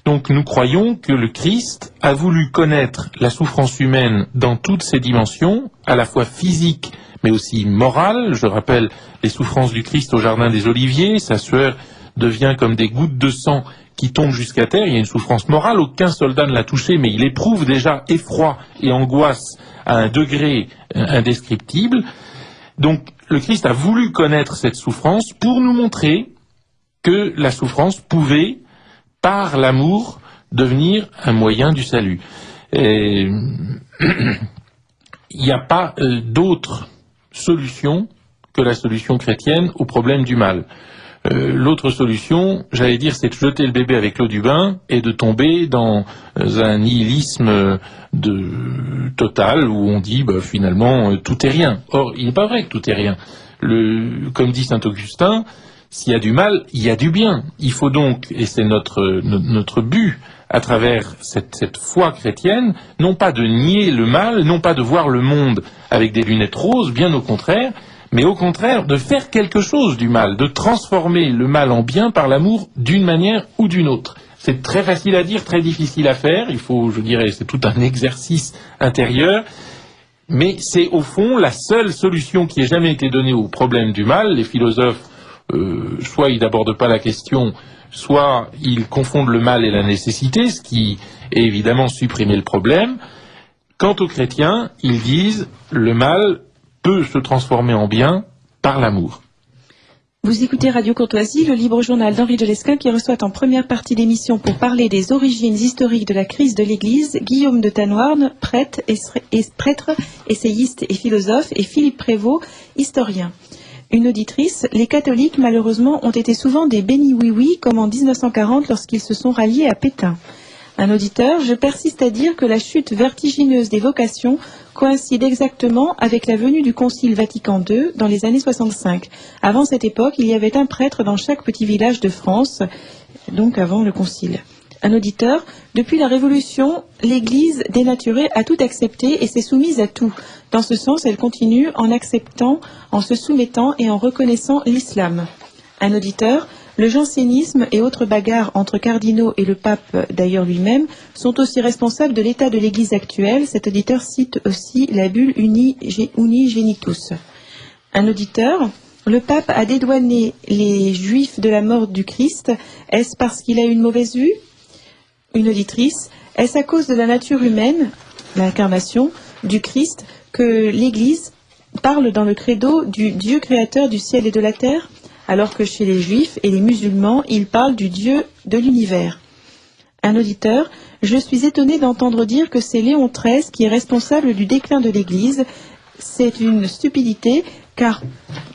Speaker 2: Donc nous croyons que le Christ a voulu connaître la souffrance humaine dans toutes ses dimensions, à la fois physique mais aussi morale. Je rappelle les souffrances du Christ au Jardin des Oliviers, sa sueur devient comme des gouttes de sang qui tombent jusqu'à terre. Il y a une souffrance morale, aucun soldat ne l'a touché, mais il éprouve déjà effroi et angoisse à un degré indescriptible. Donc le Christ a voulu connaître cette souffrance pour nous montrer que la souffrance pouvait, par l'amour, devenir un moyen du salut. Et il n'y a pas d'autre solution que la solution chrétienne au problème du mal. L'autre solution, j'allais dire, c'est de jeter le bébé avec l'eau du bain et de tomber dans un nihilisme total où on dit finalement tout est rien. Or, il n'est pas vrai que tout est rien. Comme dit saint Augustin, s'il y a du mal, il y a du bien. Il faut donc, et c'est notre but à travers cette foi chrétienne, non pas de nier le mal, non pas de voir le monde avec des lunettes roses, bien au contraire, mais au contraire de faire quelque chose du mal, de transformer le mal en bien par l'amour d'une manière ou d'une autre. C'est très facile à dire, très difficile à faire, il faut, je dirais, c'est tout un exercice intérieur, mais c'est au fond la seule solution qui ait jamais été donnée au problème du mal. Les philosophes, soit ils n'abordent pas la question, soit ils confondent le mal et la nécessité, ce qui est évidemment supprimer le problème. Quant aux chrétiens, ils disent le mal peut se transformer en bien par l'amour.
Speaker 4: Vous écoutez Radio Courtoisie, le libre journal d'Henri de Lesquen qui reçoit en première partie d'émission pour parler des origines historiques de la crise de l'Église, Guillaume de Tanoirne, prêtre, essayiste et philosophe, et Philippe Prévost, historien. Une auditrice, les catholiques malheureusement ont été souvent des bénis oui-oui comme en 1940 lorsqu'ils se sont ralliés à Pétain. Un auditeur, je persiste à dire que la chute vertigineuse des vocations coïncide exactement avec la venue du Concile Vatican II dans les années 65. Avant cette époque, il y avait un prêtre dans chaque petit village de France, donc avant le Concile. Un auditeur, depuis la Révolution, l'Église dénaturée a tout accepté et s'est soumise à tout. Dans ce sens, elle continue en acceptant, en se soumettant et en reconnaissant l'islam. Un auditeur, le jansénisme et autres bagarres entre cardinaux et le pape d'ailleurs lui-même sont aussi responsables de l'état de l'Église actuelle. Cet auditeur cite aussi la bulle Uni Genitus. Un auditeur, le pape a dédouané les Juifs de la mort du Christ. Est-ce parce qu'il a une mauvaise vue ? Une auditrice, est-ce à cause de la nature humaine, l'incarnation du Christ, que l'Église parle dans le credo du Dieu créateur du ciel et de la terre ? Alors que chez les Juifs et les musulmans, ils parlent du Dieu de l'univers. Un auditeur, je suis étonné d'entendre dire que c'est Léon XIII qui est responsable du déclin de l'Église. C'est une stupidité, car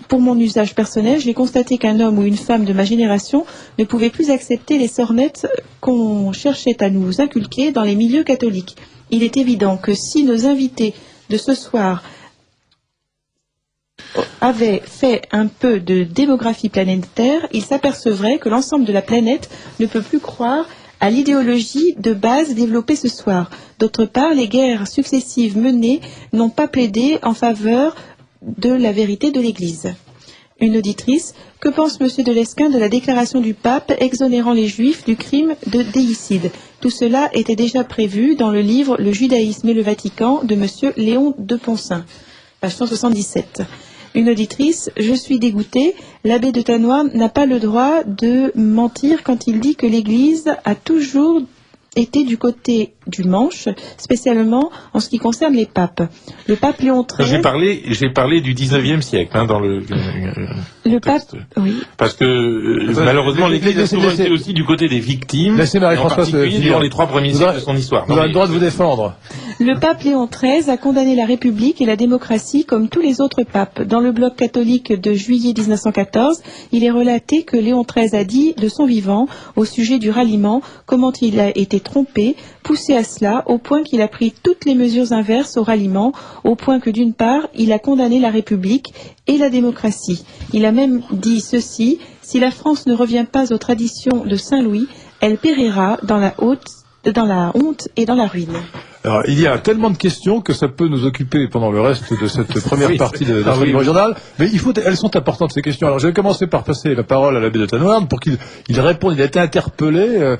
Speaker 4: pour mon usage personnel, j'ai constaté qu'un homme ou une femme de ma génération ne pouvait plus accepter les sornettes qu'on cherchait à nous inculquer dans les milieux catholiques. Il est évident que si nos invités de ce soir avait fait un peu de démographie planétaire, il s'apercevrait que l'ensemble de la planète ne peut plus croire à l'idéologie de base développée ce soir. D'autre part, les guerres successives menées n'ont pas plaidé en faveur de la vérité de l'Église. Une auditrice, que pense M. de Lesquen de la déclaration du pape exonérant les Juifs du crime de déicide ? Tout cela était déjà prévu dans le livre « Le judaïsme et le Vatican » de M. Léon de Poncin, page 177. Une auditrice, je suis dégoûtée, l'abbé de Tanoirne n'a pas le droit de mentir quand il dit que l'Église a toujours été du côté du manche, spécialement en ce qui concerne les papes. Le pape Léon XIII...
Speaker 2: J'ai parlé du 19e siècle dans le
Speaker 4: pape, oui.
Speaker 2: Parce que malheureusement l'Église a toujours été aussi du côté des victimes,
Speaker 1: laissez Marie-Françoise
Speaker 2: durant les 3 premiers siècles de son histoire.
Speaker 1: Vous avez le droit de vous défendre.
Speaker 4: Le pape Léon XIII a condamné la République et la démocratie comme tous les autres papes. Dans le bloc catholique de juillet 1914, il est relaté que Léon XIII a dit de son vivant au sujet du ralliement comment il a été trompé, poussé à cela au point qu'il a pris toutes les mesures inverses au ralliement, au point que d'une part, il a condamné la République et la démocratie. Il a même dit ceci: Si la France ne revient pas aux traditions de Saint-Louis, elle périra dans la honte et dans la ruine.
Speaker 1: Alors, il y a tellement de questions que ça peut nous occuper pendant le reste de cette première partie de notre livre journal. Mais elles sont importantes, ces questions. Alors, je vais commencer par passer la parole à l'abbé de Tanoirne pour qu'il réponde. Il a été interpellé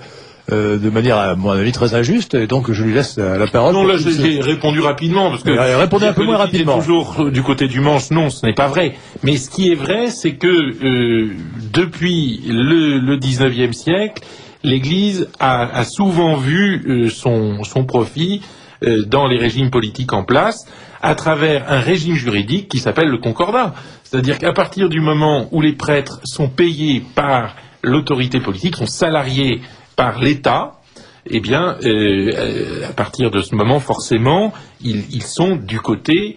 Speaker 1: de manière, à mon avis, très injuste, et donc je lui laisse la parole.
Speaker 2: Non, là, j'ai répondu rapidement, parce que...
Speaker 1: Répondez un peu moins rapidement.
Speaker 2: Toujours du côté du Manche, non, ce n'est pas vrai. Mais ce qui est vrai, c'est que depuis le 19e siècle, l'Église a souvent vu son profit dans les régimes politiques en place à travers un régime juridique qui s'appelle le concordat. C'est-à-dire qu'à partir du moment où les prêtres sont payés par l'autorité politique, sont salariés par l'État, eh bien, à partir de ce moment, forcément, ils sont du côté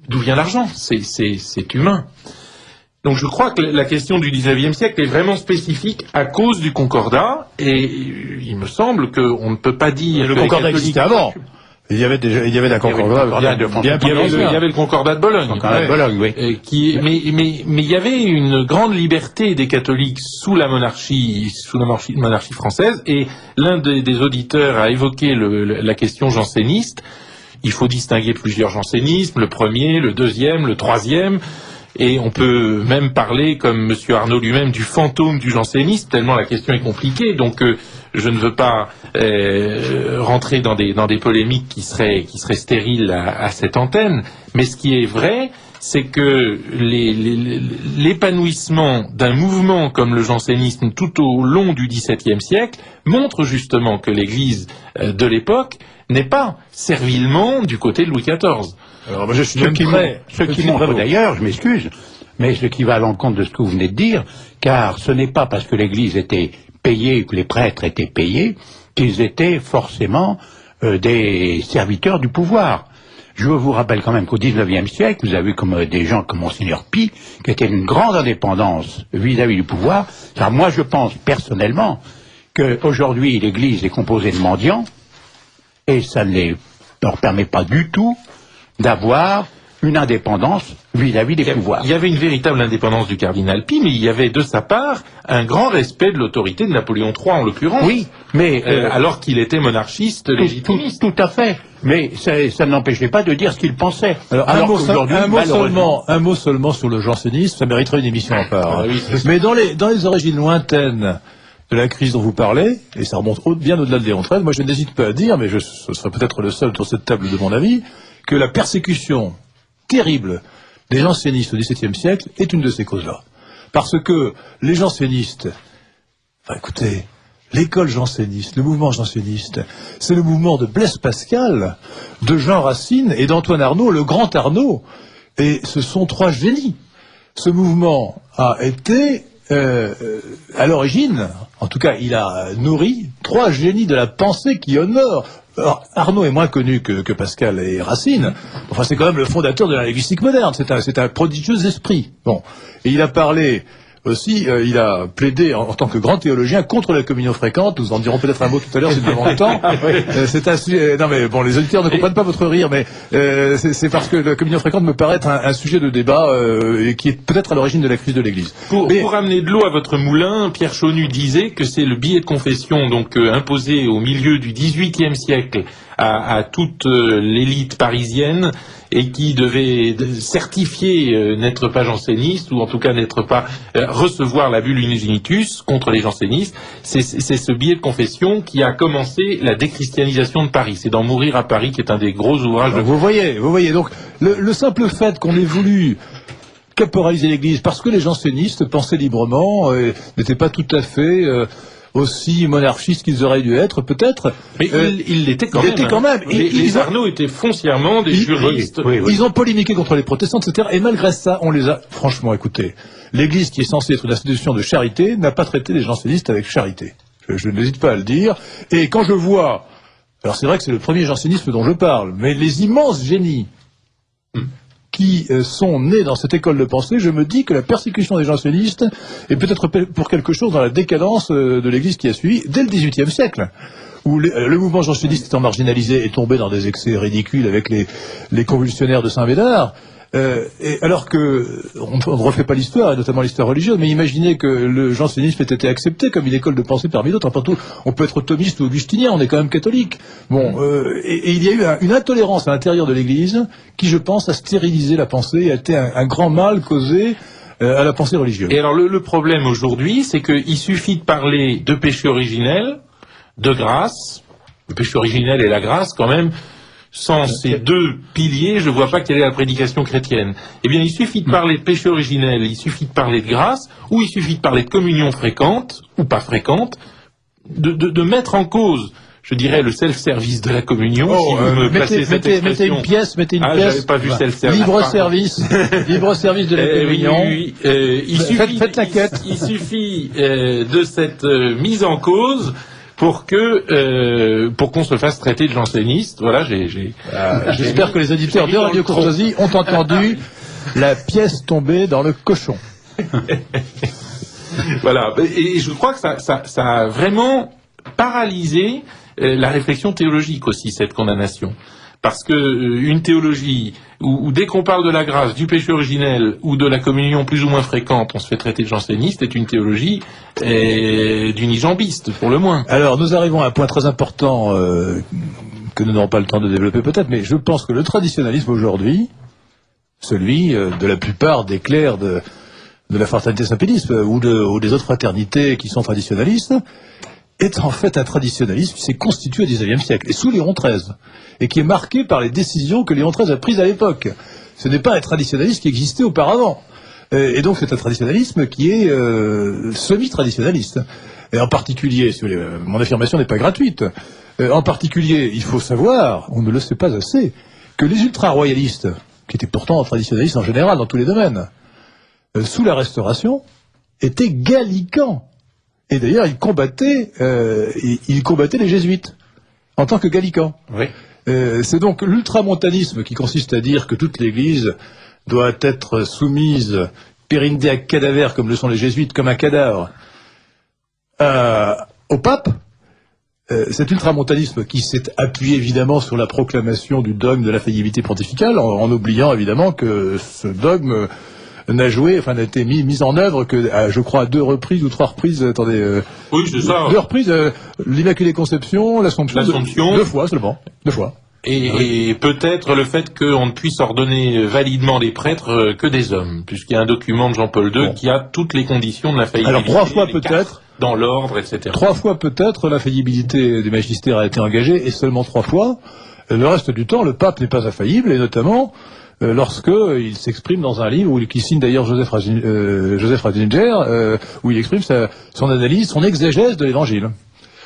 Speaker 2: d'où vient l'argent. C'est humain. Donc je crois que la question du 19e siècle est vraiment spécifique à cause du concordat, et il me semble qu'on ne peut pas dire...
Speaker 1: Le concordat existait avant. Il y avait un concordat bien plus ancien.
Speaker 2: Il y avait le concordat de Bologne. Mais il y avait une grande liberté des catholiques sous la monarchie française, et l'un des auditeurs a évoqué la question janséniste. Il faut distinguer plusieurs jansénismes, le premier, le deuxième, le troisième. Et on peut même parler, comme M. Arnaud lui-même, du fantôme du jansénisme, tellement la question est compliquée. Donc je ne veux pas rentrer dans des polémiques qui seraient stériles à cette antenne. Mais ce qui est vrai, c'est que l'épanouissement d'un mouvement comme le jansénisme tout au long du XVIIe siècle montre justement que l'Église de l'époque n'est pas servilement du côté de Louis XIV.
Speaker 3: Alors, moi, je suis ce qui montre d'ailleurs, je m'excuse, mais ce qui va à l'encontre de ce que vous venez de dire, car ce n'est pas parce que l'Église était payée, que les prêtres étaient payés, qu'ils étaient forcément des serviteurs du pouvoir. Je vous rappelle quand même qu'au XIXe siècle, vous avez vu des gens comme Monseigneur Pie, qui étaient une grande indépendance vis-à-vis du pouvoir. Car moi, je pense personnellement qu'aujourd'hui, l'Église est composée de mendiants, et ça ne leur permet pas du tout d'avoir une indépendance vis-à-vis des pouvoirs.
Speaker 2: Il y avait une véritable indépendance du cardinal Pie, mais il y avait de sa part un grand respect de l'autorité de Napoléon III en l'occurrence.
Speaker 3: Oui, mais
Speaker 2: alors qu'il était monarchiste légitimiste.
Speaker 3: Tout à fait. Mais ça n'empêchait pas de dire ce qu'il pensait.
Speaker 1: Alors un mot seulement sur le jansénisme, ça mériterait une émission à part.
Speaker 2: Oui,
Speaker 1: mais dans les origines lointaines de la crise dont vous parlez, et ça remonte bien au-delà de Léon XIII, moi je n'hésite pas à dire, mais ce serait peut-être le seul sur cette table de mon avis, que la persécution terrible des jansénistes au XVIIe siècle est une de ces causes-là. Parce que les jansénistes, écoutez, l'école janséniste, le mouvement janséniste, c'est le mouvement de Blaise Pascal, de Jean Racine et d'Antoine Arnauld, le grand Arnauld. Et ce sont trois génies. Ce mouvement a été, à l'origine, en tout cas, il a nourri trois génies de la pensée qui honorent. Alors, Arnauld est moins connu que Pascal et Racine. Enfin, c'est quand même le fondateur de la linguistique moderne. C'est un prodigieux esprit. Bon. Et il a parlé aussi, il a plaidé en tant que grand théologien contre la communion fréquente. Nous en dirons peut-être un mot tout à l'heure, c'est devant le temps. C'est un sujet, non mais bon, les auditeurs ne comprennent pas votre rire, mais c'est parce que la communion fréquente me paraît être un sujet de débat et qui est peut-être à l'origine de la crise de l'Église.
Speaker 2: Pour amener de l'eau à votre moulin, Pierre Chaunu disait que c'est le billet de confession donc imposé au milieu du XVIIIe siècle à toute l'élite parisienne et qui devait certifier n'être pas janséniste, ou en tout cas n'être pas recevoir la bulle unigenitus contre les jansénistes. C'est ce billet de confession qui a commencé la déchristianisation de Paris. C'est dans Mourir à Paris qui est un des gros ouvrages de...
Speaker 1: Vous voyez, donc le simple fait qu'on ait voulu caporaliser l'Église parce que les jansénistes pensaient librement, n'étaient pas tout à fait... aussi monarchistes qu'ils auraient dû être, peut-être.
Speaker 2: Mais ils l'étaient quand même. Les Arnauld étaient foncièrement des juristes.
Speaker 1: Oui. Ils ont polémiqué contre les protestants, etc. Et malgré ça, on les a... Franchement, écoutez, l'Église, qui est censée être une institution de charité, n'a pas traité les jansénistes avec charité. Je n'hésite pas à le dire. Et quand je vois... Alors c'est vrai que c'est le premier jansénisme dont je parle, mais les immenses génies qui sont nés dans cette école de pensée, je me dis que la persécution des jansénistes est peut-être pour quelque chose dans la décadence de l'Église qui a suivi dès le XVIIIe siècle, où le mouvement janséniste étant marginalisé est tombé dans des excès ridicules avec les convulsionnaires de Saint-Médard. Et alors que on ne refait pas l'histoire, et notamment l'histoire religieuse, mais imaginez que le jansénisme ait été accepté comme une école de pensée parmi d'autres. Enfin, on peut être thomiste ou augustinien, on est quand même catholique. Bon, et il y a eu une intolérance à l'intérieur de l'Église qui, je pense, a stérilisé la pensée et a été un grand mal causé à la pensée religieuse.
Speaker 2: Et alors le problème aujourd'hui, c'est qu'il suffit de parler de péché originel, de grâce. Le péché originel et la grâce, quand même. Sans ces deux piliers, je ne vois pas quelle est la prédication chrétienne. Eh bien, il suffit de parler de péché originel, il suffit de parler de grâce, ou il suffit de parler de communion fréquente, ou pas fréquente, de mettre en cause, je dirais, le self-service de la communion, si vous me placez cette expression.
Speaker 1: Mettez une pièce.
Speaker 2: J'avais pas vu self-service.
Speaker 1: Libre service de la communion.
Speaker 2: Faites la quête. Il suffit de cette mise en cause pour qu'on se fasse traiter de janséniste. Voilà,
Speaker 1: j'espère que les auditeurs de Radio Courtoisie ont entendu la pièce tombée dans le cochon.
Speaker 2: Voilà, et je crois que ça a vraiment paralysé la réflexion théologique aussi, cette condamnation. Parce que une théologie où dès qu'on parle de la grâce, du péché originel ou de la communion plus ou moins fréquente, on se fait traiter de janséniste, est une théologie d'unijambiste, pour le moins.
Speaker 1: Alors, nous arrivons à un point très important que nous n'aurons pas le temps de développer peut-être, mais je pense que le traditionnalisme aujourd'hui, celui de la plupart des clercs de la fraternité Saint-Pédisme ou des autres fraternités qui sont traditionnalistes, est en fait un traditionnalisme qui s'est constitué au XIXe siècle, et sous Léon XIII, et qui est marqué par les décisions que Léon XIII a prises à l'époque. Ce n'est pas un traditionnalisme qui existait auparavant. Et donc c'est un traditionnalisme qui est semi-traditionnaliste. Et en particulier, si vous voulez, mon affirmation n'est pas gratuite, en particulier, il faut savoir, on ne le sait pas assez, que les ultra-royalistes, qui étaient pourtant traditionnalistes en général dans tous les domaines, sous la Restauration, étaient gallicans. Et d'ailleurs, ils combattaient les jésuites en tant que gallicans.
Speaker 3: Oui.
Speaker 1: C'est donc l'ultramontanisme qui consiste à dire que toute l'Église doit être soumise, périndée à cadavère, comme le sont les jésuites, comme un cadavre, au pape. Cet ultramontanisme qui s'est appuyé évidemment sur la proclamation du dogme de la faillibilité pontificale, en oubliant évidemment que ce dogme n'a été mis en œuvre que, je crois, à 2 reprises ou 3 reprises. Attendez.
Speaker 2: Oui, c'est ça.
Speaker 1: 2 reprises. L'Immaculée Conception, l'Assomption. 2 fois seulement. 2 fois.
Speaker 2: Et peut-être le fait qu'on ne puisse ordonner validement les prêtres que des hommes, puisqu'il y a un document de Jean-Paul II qui a toutes les conditions de la faillibilité.
Speaker 1: Alors 3 fois peut-être.
Speaker 2: Dans l'ordre, etc.
Speaker 1: 3 fois peut-être la faillibilité du magistère a été engagée, et seulement 3 fois. Le reste du temps, le pape n'est pas infaillible, et notamment lorsqu'il s'exprime dans un livre qui signe d'ailleurs Joseph Ratzinger, où il exprime son analyse, son exégèse de l'Évangile.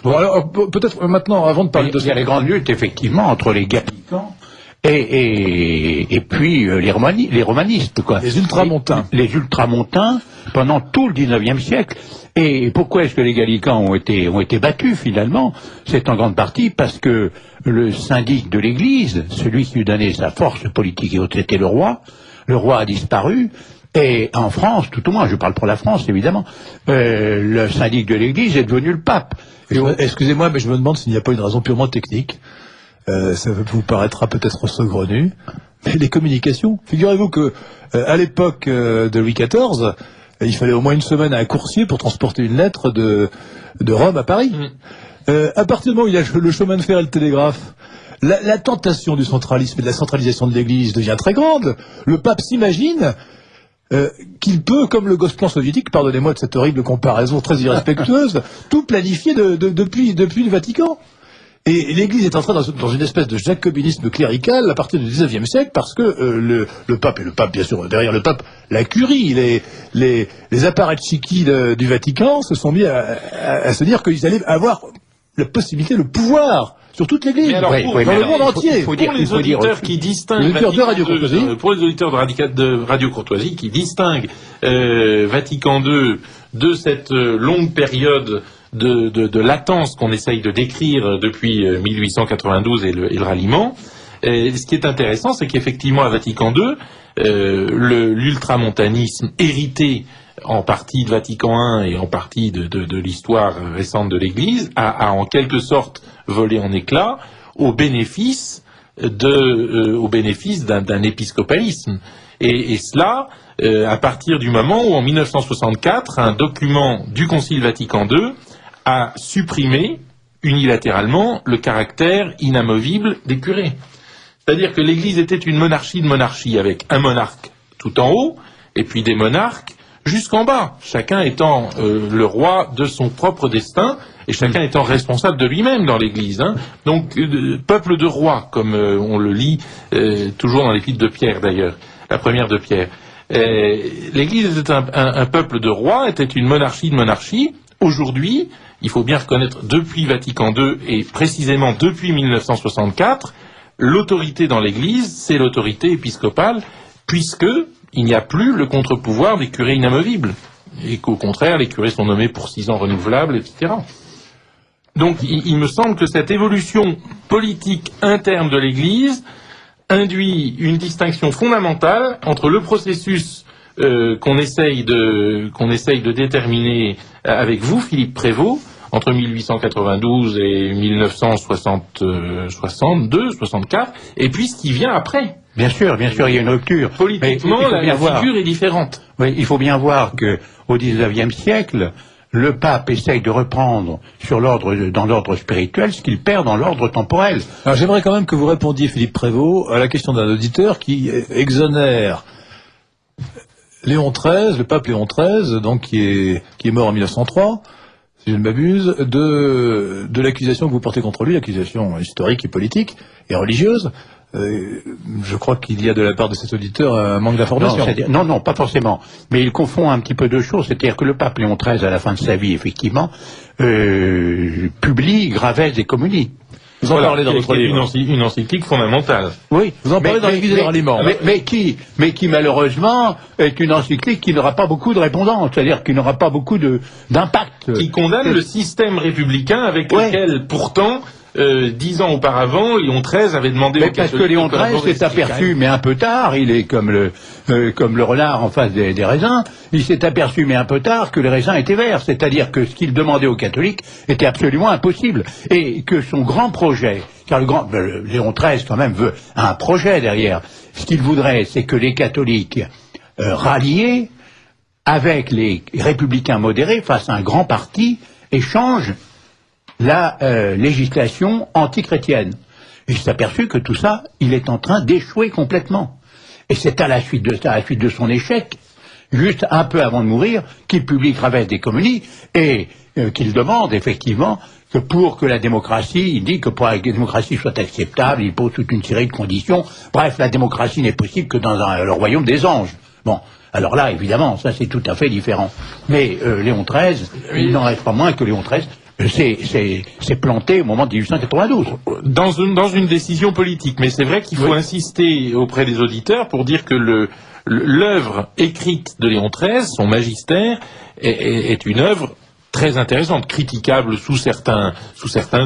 Speaker 1: Bon, alors peut-être maintenant, avant de parler de ça,
Speaker 3: il y a les grandes luttes effectivement entre les gallicans et puis les romanistes, quoi.
Speaker 1: Les ultramontains.
Speaker 3: Les ultramontains pendant tout le XIXe siècle. Et pourquoi est-ce que les gallicans ont été battus finalement? C'est en grande partie parce que le syndic de l'Église, celui qui lui donnait sa force politique et autre, c'était le roi. Le roi a disparu. Et en France, tout au moins, je parle pour la France évidemment, le syndic de l'Église est devenu le pape.
Speaker 1: Excusez-moi, mais je me demande s'il n'y a pas une raison purement technique. Ça vous paraîtra peut-être saugrenu, mais les communications. Figurez-vous que à l'époque de Louis XIV, il fallait au moins une semaine à un coursier pour transporter une lettre de Rome à Paris. À partir du moment où il y a le chemin de fer et le télégraphe, la tentation du centralisme et de la centralisation de l'Église devient très grande. Le pape s'imagine qu'il peut, comme le Gosplan soviétique, pardonnez-moi de cette horrible comparaison très irrespectueuse, tout planifier depuis le Vatican. Et l'Église est entrée dans une espèce de jacobinisme clérical à partir du XIXe siècle, parce que le pape, et le pape, bien sûr, derrière le pape, la curie, les apparatchiki du Vatican se sont mis à se dire qu'ils allaient avoir la possibilité, le pouvoir sur toute l'Église, dans le monde entier.
Speaker 2: Pour les auditeurs qui distinguent pour les auditeurs de Radio Courtoisie qui distinguent Vatican II de cette longue période de latence qu'on essaye de décrire depuis 1892 et le ralliement. Ce qui est intéressant, c'est qu'effectivement à Vatican II, l'ultramontanisme hérité en partie de Vatican I et en partie de l'histoire récente de l'Église a en quelque sorte volé en éclats au bénéfice d'un épiscopalisme. Et cela, à partir du moment où, en 1964, un document du Concile Vatican II a supprimé unilatéralement le caractère inamovible des curés. C'est-à-dire que l'Église était une monarchie de monarchie, avec un monarque tout en haut, et puis des monarques jusqu'en bas, chacun étant le roi de son propre destin, et chacun étant responsable de lui-même dans l'Église. Hein. Donc, peuple de rois, comme on le lit toujours dans l'épître de Pierre d'ailleurs, la première de Pierre. L'Église était un peuple de rois, était une monarchie de monarchie. Aujourd'hui, il faut bien reconnaître, depuis Vatican II, et précisément depuis 1964, l'autorité dans l'Église, c'est l'autorité épiscopale, puisque il n'y a plus le contre-pouvoir des curés inamovibles, et qu'au contraire, les curés sont nommés pour 6 ans renouvelables, etc. Donc, il me semble que cette évolution politique interne de l'Église induit une distinction fondamentale entre le processus qu'on essaye de déterminer avec vous, Philippe Prévost, entre 1892 et 1962-64, et puis ce qui vient après.
Speaker 3: Bien sûr, il y a une rupture.
Speaker 2: Politiquement, la figure est différente.
Speaker 3: Oui, il faut bien voir qu'au XIXe siècle, le pape essaye de reprendre dans l'ordre spirituel ce qu'il perd dans l'ordre temporel.
Speaker 1: Alors j'aimerais quand même que vous répondiez, Philippe Prévost, à la question d'un auditeur qui exonère Léon XIII, le pape Léon XIII, donc qui est mort en 1903, si je ne m'abuse, de l'accusation que vous portez contre lui, l'accusation historique et politique et religieuse. Je crois qu'il y a de la part de cet auditeur un manque d'information.
Speaker 3: Non, pas forcément. Mais il confond un petit peu deux choses. C'est-à-dire que le pape Léon XIII, à la fin de sa vie, effectivement, publie Gravesse et Communis.
Speaker 1: Vous en parlez dans votre livre.
Speaker 2: Une encyclique fondamentale.
Speaker 1: Oui, vous en parlez dans l'Église des Ralliements.
Speaker 3: Mais qui malheureusement est une encyclique qui n'aura pas beaucoup de répondants, c'est-à-dire qui n'aura pas beaucoup d'impact.
Speaker 2: Qui condamne le système républicain avec lequel, pourtant, 10 ans auparavant, Léon XIII avait demandé aux catholiques...
Speaker 3: Parce que Léon XIII s'est aperçu, mais un peu tard, il est comme le renard en face des raisins, il s'est aperçu, mais un peu tard, que les raisins étaient verts, c'est-à-dire que ce qu'il demandait aux catholiques était absolument impossible, et que son grand projet, car Léon XIII quand même a un projet derrière, ce qu'il voudrait, c'est que les catholiques ralliés avec les républicains modérés fassent un grand parti et changent la législation antichrétienne. Et il s'est aperçu que tout ça, il est en train d'échouer complètement. Et c'est à la suite de son échec, juste un peu avant de mourir, qu'il publie Gravesse des Communis et qu'il demande effectivement que pour que la démocratie, il dit que pour que la démocratie soit acceptable, il pose toute une série de conditions. Bref, la démocratie n'est possible que dans le royaume des anges. Bon. Alors là, évidemment, ça c'est tout à fait différent. Mais Léon XIII, il n'en reste pas moins que Léon XIII c'est planté au moment de 1892.
Speaker 2: Dans une décision politique. Mais c'est vrai qu'il faut insister auprès des auditeurs pour dire que l'œuvre écrite de Léon XIII, son magistère, est une œuvre très intéressante, critiquable sous certains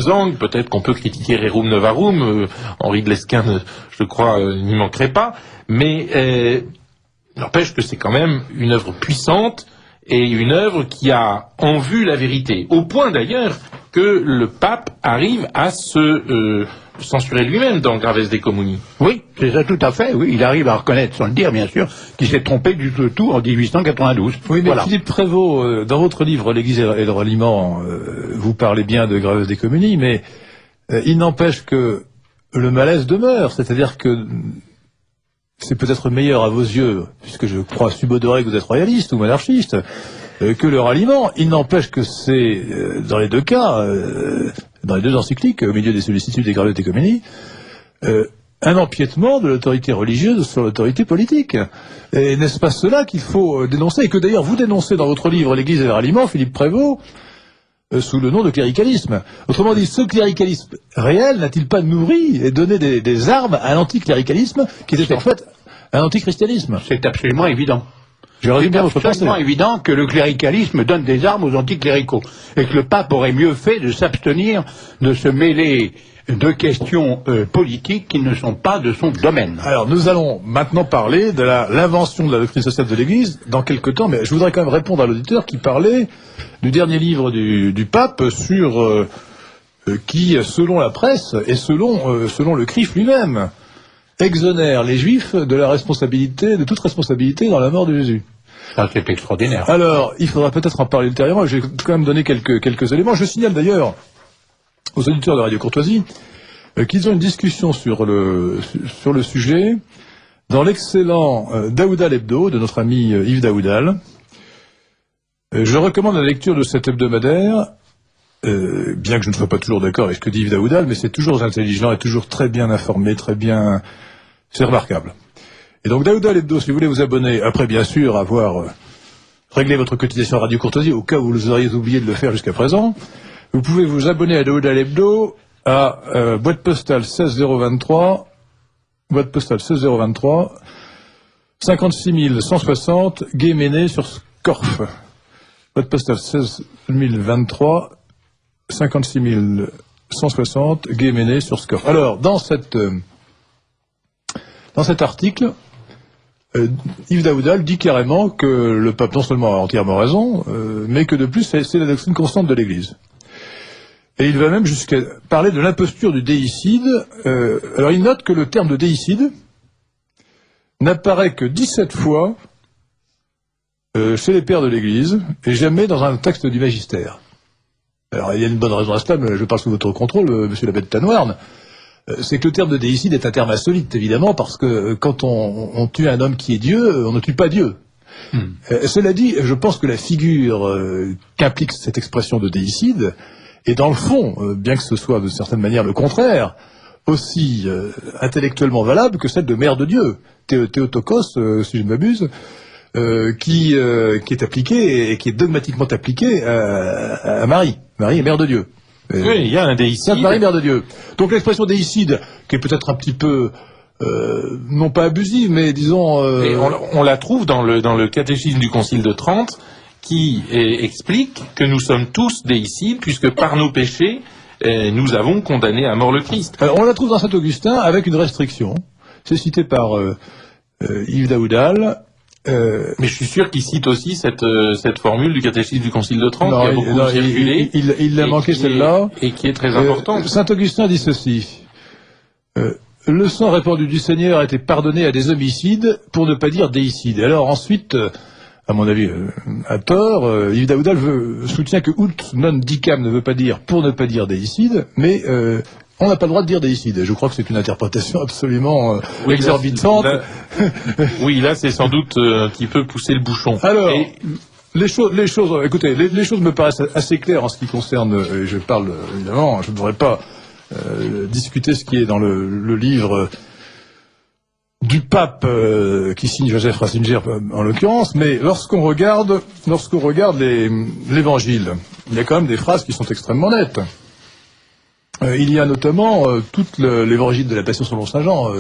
Speaker 2: angles. Peut-être qu'on peut critiquer Rerum Novarum, Henri de Lesquen, je crois, n'y manquerait pas. Mais n'empêche que c'est quand même une œuvre puissante, et une œuvre qui a en vue la vérité, au point d'ailleurs que le pape arrive à se censurer lui-même dans Gravesse des Communis.
Speaker 3: Oui, c'est ça tout à fait, oui, il arrive à reconnaître, sans le dire bien sûr, qu'il s'est trompé du tout en 1892.
Speaker 1: Oui, mais
Speaker 3: voilà.
Speaker 1: Philippe Prévost, dans votre livre L'Église et le Ralliement, vous parlez bien de Gravesse des Communis, mais il n'empêche que le malaise demeure, c'est-à-dire que c'est peut-être meilleur à vos yeux, puisque je crois subodoré que vous êtes royaliste ou monarchiste, que le ralliement. Il n'empêche que c'est, dans les deux cas, dans les deux encycliques, au milieu des sollicitudes des Gravesse des Communis, un empiètement de l'autorité religieuse sur l'autorité politique. Et n'est-ce pas cela qu'il faut dénoncer, et que d'ailleurs vous dénoncez dans votre livre L'Église et le Ralliement, Philippe Prévost, sous le nom de cléricalisme. Autrement dit, ce cléricalisme réel n'a-t-il pas nourri et donné des armes à l'anticléricalisme qui était en fait un antichristianisme?
Speaker 3: C'est absolument évident.
Speaker 1: Je résume bien votre pensée.
Speaker 3: C'est absolument évident que le cléricalisme donne des armes aux anticléricaux et que le pape aurait mieux fait de s'abstenir de se mêler de questions politiques qui ne sont pas de son domaine.
Speaker 1: Alors, nous allons maintenant parler de l'invention de la doctrine sociale de l'Église dans quelque temps, mais je voudrais quand même répondre à l'auditeur qui parlait du dernier livre du pape sur qui, selon la presse et selon le CRIF lui-même, exonère les Juifs de la responsabilité, de toute responsabilité dans la mort de Jésus.
Speaker 3: Ça, c'est extraordinaire.
Speaker 1: Alors, il faudra peut-être en parler ultérieurement. Je vais quand même donner quelques éléments. Je signale d'ailleurs aux auditeurs de Radio Courtoisie qu'ils ont une discussion sur le sujet dans l'excellent Daoudal Hebdo de notre ami Yves Daoudal. Je recommande la lecture de cet hebdomadaire, bien que je ne sois pas toujours d'accord avec ce que dit Yves Daoudal, mais c'est toujours intelligent et toujours très bien informé, très bien... C'est remarquable. Et donc Daoudal Hebdo, si vous voulez vous abonner, après bien sûr avoir réglé votre cotisation à Radio Courtoisie, au cas où vous auriez oublié de le faire jusqu'à présent, vous pouvez vous abonner à Daoudal Hebdo à boîte postale 16023, boîte postale 16023, 56 160, Guéméné sur Scorff. Boîte postale 16023, 56 160, Guéméné sur Scorff. Alors, dans cet article, Yves Daoudal dit carrément que le pape non seulement a entièrement raison, mais que de plus, c'est la doctrine constante de l'Église. Et il va même jusqu'à parler de l'imposture du déicide. Alors il note que le terme de déicide n'apparaît que 17 fois chez les pères de l'Église et jamais dans un texte du magistère. Alors il y a une bonne raison à cela, mais je parle sous votre contrôle, monsieur l'abbé de Tanoirne. C'est que le terme de déicide est un terme insolite, évidemment, parce que quand on tue un homme qui est Dieu, on ne tue pas Dieu. Cela dit, je pense que la figure qu'implique cette expression de déicide est dans le fond, bien que ce soit de certaine manière le contraire, aussi intellectuellement valable que celle de mère de Dieu, Théotokos, si je ne m'abuse, qui est appliquée et qui est dogmatiquement appliquée à Marie. Marie est mère de Dieu.
Speaker 2: Oui, il y a un déicide.
Speaker 1: Sainte Marie, mère de Dieu. Donc l'expression déicide, qui est peut-être un petit peu, non pas abusive, mais disons...
Speaker 2: on la trouve dans le catéchisme du Concile de Trente, qui explique que nous sommes tous déicides, puisque par nos péchés, nous avons condamné à mort le Christ.
Speaker 1: Alors, on la trouve dans Saint Augustin avec une restriction. C'est cité par Yves Daoudal.
Speaker 2: Mais je suis sûr qu'il cite aussi cette formule du catéchisme du Concile de Trente, qui a beaucoup circulé.
Speaker 1: Il a manqué celle-là.
Speaker 2: Et qui est très importante.
Speaker 1: Saint Augustin dit ceci. Le sang répandu du Seigneur a été pardonné à des homicides, pour ne pas dire déicides. Alors ensuite... à mon avis, à tort, Yves Daoudal soutient que ut non dicam ne veut pas dire pour ne pas dire déicide, mais on n'a pas le droit de dire déicide. Je crois que c'est une interprétation absolument exorbitante.
Speaker 2: Oui, là, c'est sans doute un petit peu pousser le bouchon.
Speaker 1: Alors, les choses me paraissent assez claires en ce qui concerne, je parle évidemment, je ne voudrais pas discuter ce qui est dans le livre du pape qui signe Joseph Ratzinger en l'occurrence, mais lorsqu'on regarde l'évangile, il y a quand même des phrases qui sont extrêmement nettes. Il y a notamment tout l'évangile de la Passion selon saint Jean.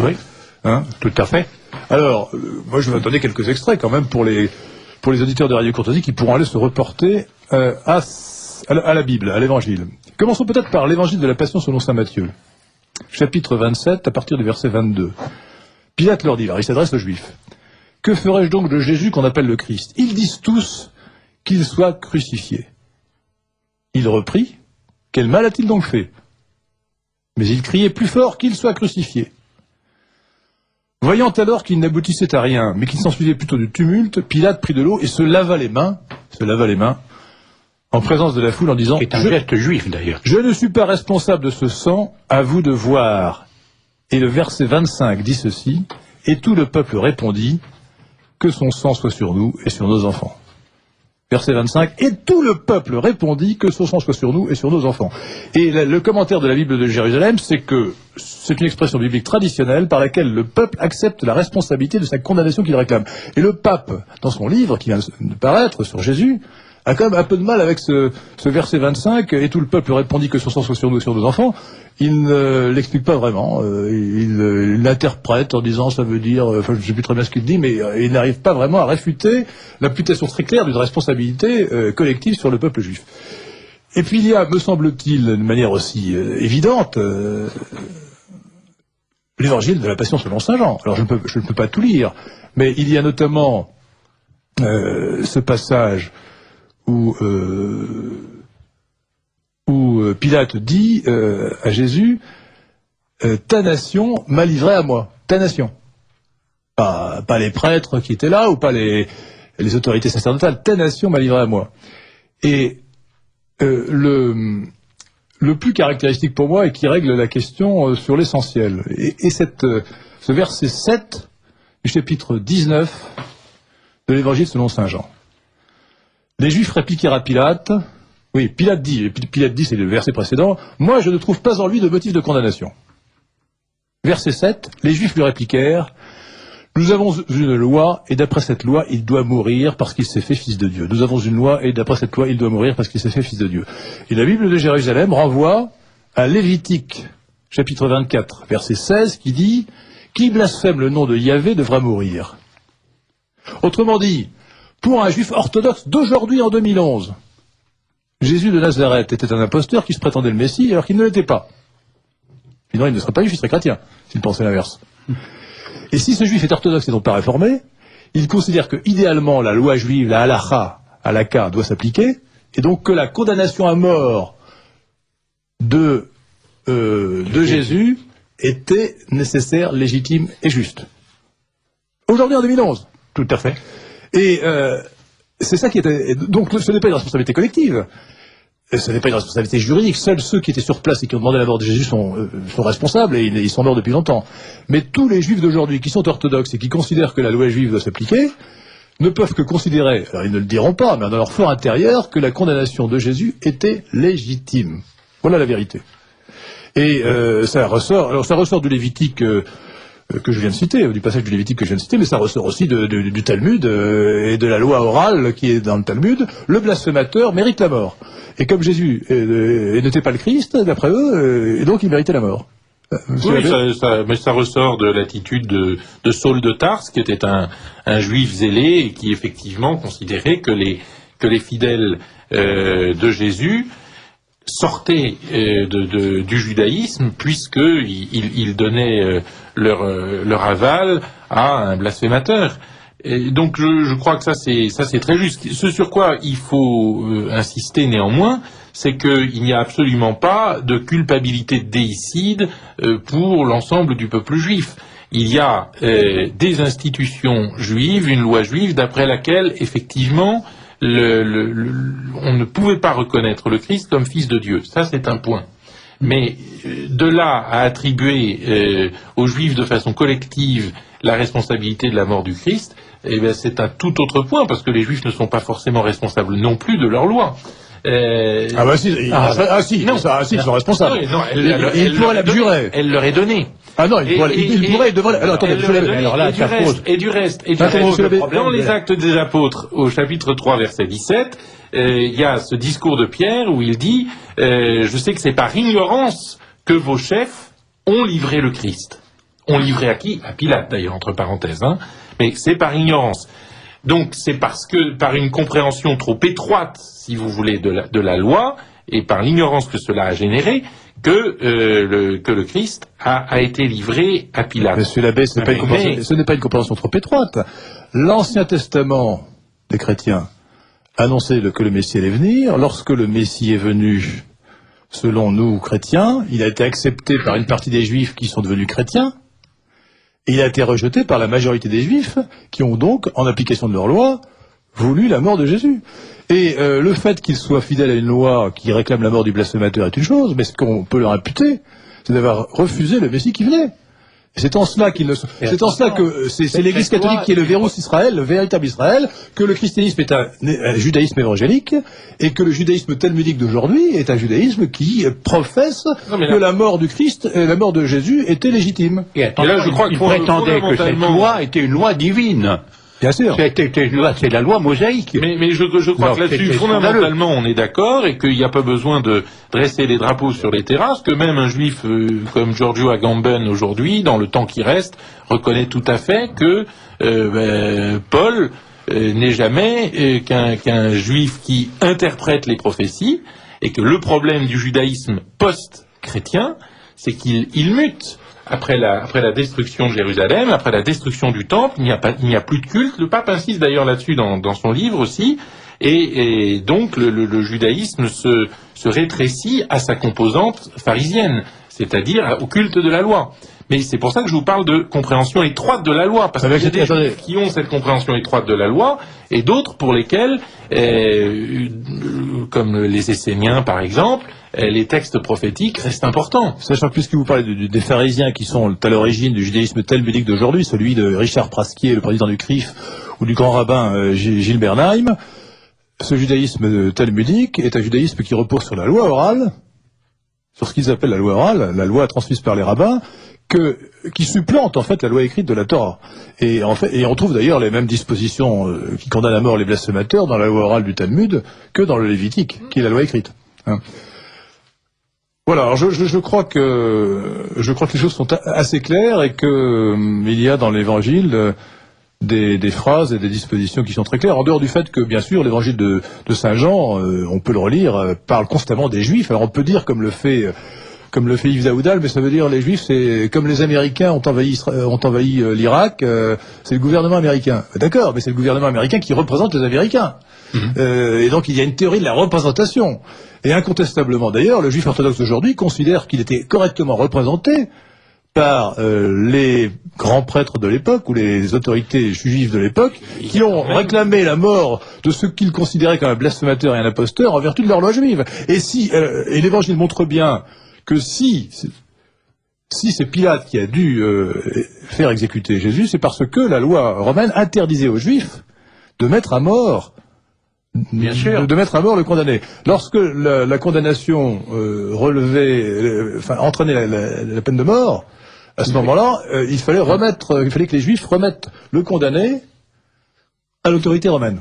Speaker 3: Oui,
Speaker 1: hein,
Speaker 3: tout à fait.
Speaker 1: Alors, moi je vais donner quelques extraits quand même pour les auditeurs de Radio Courtoisie qui pourront aller se reporter à la Bible, à l'évangile. Commençons peut-être par l'évangile de la Passion selon saint Matthieu, chapitre 27, à partir du verset 22. Pilate leur dit, alors il s'adresse aux Juifs, « Que ferai-je donc de Jésus qu'on appelle le Christ ? Ils disent tous qu'il soit crucifié. » Il reprit, « Quel mal a-t-il donc fait ?» Mais il criait plus fort qu'il soit crucifié. Voyant alors qu'il n'aboutissait à rien, mais qu'il s'ensuivait plutôt du tumulte, Pilate prit de l'eau et se lava les mains, en présence de la foule en disant,
Speaker 3: c'est un geste juif d'ailleurs.
Speaker 1: « Je ne suis pas responsable de ce sang, à vous de voir. » Et le verset 25 dit ceci, « Et tout le peuple répondit, que son sang soit sur nous et sur nos enfants. » Verset 25, « Et tout le peuple répondit, que son sang soit sur nous et sur nos enfants. » Et le commentaire de la Bible de Jérusalem, c'est que c'est une expression biblique traditionnelle par laquelle le peuple accepte la responsabilité de sa condamnation qu'il réclame. Et le pape, dans son livre qui vient de paraître sur Jésus, a quand même un peu de mal avec ce verset 25, et tout le peuple répondit que son sang soit sur nous et sur nos enfants. Il ne l'explique pas vraiment, il l'interprète en disant ça veut dire, enfin je ne sais plus très bien ce qu'il dit, mais il n'arrive pas vraiment à réfuter l'imputation très claire d'une responsabilité collective sur le peuple juif. Et puis il y a, me semble-t-il, de manière aussi évidente, l'évangile de la Passion selon saint Jean. Alors je ne peux pas tout lire, mais il y a notamment ce passage où Pilate dit à Jésus, ta nation m'a livré à moi. Ta nation. Pas les prêtres qui étaient là, ou pas les autorités sacerdotales. Ta nation m'a livré à moi. Et le plus caractéristique pour moi et qui règle la question sur l'essentiel. Et ce verset 7 du chapitre 19 de l'Évangile selon saint Jean. Les Juifs répliquèrent à Pilate. Oui, Pilate dit, c'est le verset précédent, « Moi, je ne trouve pas en lui de motif de condamnation. » Verset 7, les Juifs lui répliquèrent, « Nous avons une loi, et d'après cette loi, il doit mourir parce qu'il s'est fait fils de Dieu. Nous avons une loi, et d'après cette loi, il doit mourir parce qu'il s'est fait fils de Dieu. » Et la Bible de Jérusalem renvoie à Lévitique, chapitre 24, verset 16, qui dit, « Qui blasphème le nom de Yahvé devra mourir. » Autrement dit, pour un Juif orthodoxe d'aujourd'hui en 2011, Jésus de Nazareth était un imposteur qui se prétendait le Messie alors qu'il ne l'était pas. Sinon, il ne serait pas juif, il serait chrétien, s'il pensait l'inverse. Et si ce juif est orthodoxe et non pas réformé, il considère que, idéalement, la loi juive, la halakha, doit s'appliquer, et donc que la condamnation à mort de Jésus était nécessaire, légitime et juste. Aujourd'hui en 2011.
Speaker 3: Tout à fait.
Speaker 1: Et c'est ça qui était... Donc ce n'est pas une responsabilité collective. Ce n'est pas une responsabilité juridique. Seuls ceux qui étaient sur place et qui ont demandé la mort de Jésus sont responsables et ils sont morts depuis longtemps. Mais tous les juifs d'aujourd'hui qui sont orthodoxes et qui considèrent que la loi juive doit s'appliquer ne peuvent que considérer, alors ils ne le diront pas, mais dans leur fort intérieur, que la condamnation de Jésus était légitime. Voilà la vérité. Et ça ressort du Lévitique que je viens de citer, du passage du Lévitique que je viens de citer, mais ça ressort aussi du Talmud et de la loi orale qui est dans le Talmud. Le blasphémateur mérite la mort. Et comme Jésus n'était pas le Christ, d'après eux, et donc il méritait la mort.
Speaker 2: Oui, mais ça ressort de l'attitude de Saul de Tarse, qui était un juif zélé et qui effectivement considérait que les fidèles de Jésus sortaient du judaïsme puisqu'ils donnaient leur aval à un blasphémateur. Et donc je crois que ça c'est très juste. Ce sur quoi il faut insister néanmoins, c'est qu'il n'y a absolument pas de culpabilité de déicide pour l'ensemble du peuple juif. Il y a des institutions juives, une loi juive d'après laquelle effectivement on ne pouvait pas reconnaître le Christ comme fils de Dieu. Ça c'est un point. Mais de là à attribuer aux Juifs de façon collective la responsabilité de la mort du Christ, eh bien c'est un tout autre point, parce que les Juifs ne sont pas forcément responsables non plus de leur loi.
Speaker 1: Ah bah si, ils sont responsables. Ils pourraient l'abjurer.
Speaker 2: Elle leur est donnée.
Speaker 1: Ah non, ils pourraient, ils devraient... Alors attendez,
Speaker 2: et du reste, dans les Actes des Apôtres, au chapitre 3, verset 17, il y a ce discours de Pierre où il dit je sais que c'est par ignorance que vos chefs ont livré le Christ. Ont livré à qui? À Pilate d'ailleurs, entre parenthèses. Mais c'est par ignorance. Donc c'est parce que, par une compréhension trop étroite, si vous voulez, de la loi, et par l'ignorance que cela a généré, que le Christ a été livré à Pilate.
Speaker 1: Monsieur l'abbé, ce n'est pas une compréhension trop étroite. L'Ancien Testament des chrétiens annonçait que le Messie allait venir. Lorsque le Messie est venu, selon nous chrétiens, il a été accepté par une partie des Juifs qui sont devenus chrétiens, et il a été rejeté par la majorité des Juifs qui ont donc, en application de leur loi, voulu la mort de Jésus. Et le fait qu'ils soient fidèles à une loi qui réclame la mort du blasphémateur est une chose, mais ce qu'on peut leur imputer, c'est d'avoir refusé le Messie qui venait. Et c'est en cela qu'ils ne sont... C'est en cela que c'est l'Église catholique qui est le verrous Israël, le véritable Israël, que le christianisme est un judaïsme évangélique, et que le judaïsme talmudique d'aujourd'hui est un judaïsme qui professe que la mort du Christ, la mort de Jésus était légitime.
Speaker 3: Et là, je crois qu'il prétendait que cette loi était une loi divine.
Speaker 1: Bien sûr.
Speaker 3: C'est la loi mosaïque.
Speaker 2: Mais je crois que là-dessus, fondamentalement, on est d'accord et qu'il n'y a pas besoin de dresser les drapeaux sur les terrasses, que même un juif comme Giorgio Agamben aujourd'hui, dans le temps qui reste, reconnaît tout à fait que Paul n'est jamais qu'un juif qui interprète les prophéties et que le problème du judaïsme post-chrétien, c'est qu'il mute. Après la destruction de Jérusalem, après la destruction du temple, il n'y a plus de culte. Le pape insiste d'ailleurs là-dessus dans son livre aussi. Et donc le judaïsme se rétrécit à sa composante pharisienne. c'est-à-dire au culte de la loi. Mais c'est pour ça que je vous parle de compréhension étroite de la loi, parce qu'il y a des juifs qui ont cette compréhension étroite de la loi, et d'autres pour lesquels, comme les Esséniens par exemple, les textes prophétiques restent importants.
Speaker 1: Sachant que puisque vous parlez des pharisiens qui sont à l'origine du judaïsme talmudique d'aujourd'hui, celui de Richard Praskier, le président du CRIF, ou du grand rabbin Gilles Bernheim, ce judaïsme talmudique est un judaïsme qui repose sur la loi orale, sur ce qu'ils appellent la loi orale, la loi transmise par les rabbins, qui supplante en fait la loi écrite de la Torah. Et on trouve d'ailleurs les mêmes dispositions qui condamnent à mort les blasphémateurs dans la loi orale du Talmud que dans le Lévitique, qui est la loi écrite. Hein. Voilà, alors je crois que les choses sont assez claires et que il y a dans l'Évangile des phrases et des dispositions qui sont très claires, en dehors du fait que, bien sûr, l'Évangile de Saint Jean, on peut le relire, parle constamment des Juifs. Alors on peut dire, comme le fait Yves Daoudal, mais ça veut dire les Juifs, c'est comme les Américains ont envahi l'Irak, c'est le gouvernement américain. D'accord, mais c'est le gouvernement américain qui représente les Américains. Et donc il y a une théorie de la représentation. Et incontestablement, d'ailleurs, le Juif orthodoxe d'aujourd'hui considère qu'il était correctement représenté par les grands prêtres de l'époque ou les autorités juives de l'époque qui ont réclamé la mort de ceux qu'ils considéraient comme un blasphémateur et un imposteur en vertu de leur loi juive. Et l'Évangile montre bien que si c'est Pilate qui a dû faire exécuter Jésus, c'est parce que la loi romaine interdisait aux Juifs de mettre à mort, bien sûr, de mettre à mort le condamné. Lorsque la condamnation entraînait la peine de mort, à ce moment-là, il fallait que les Juifs remettent le condamné à l'autorité romaine.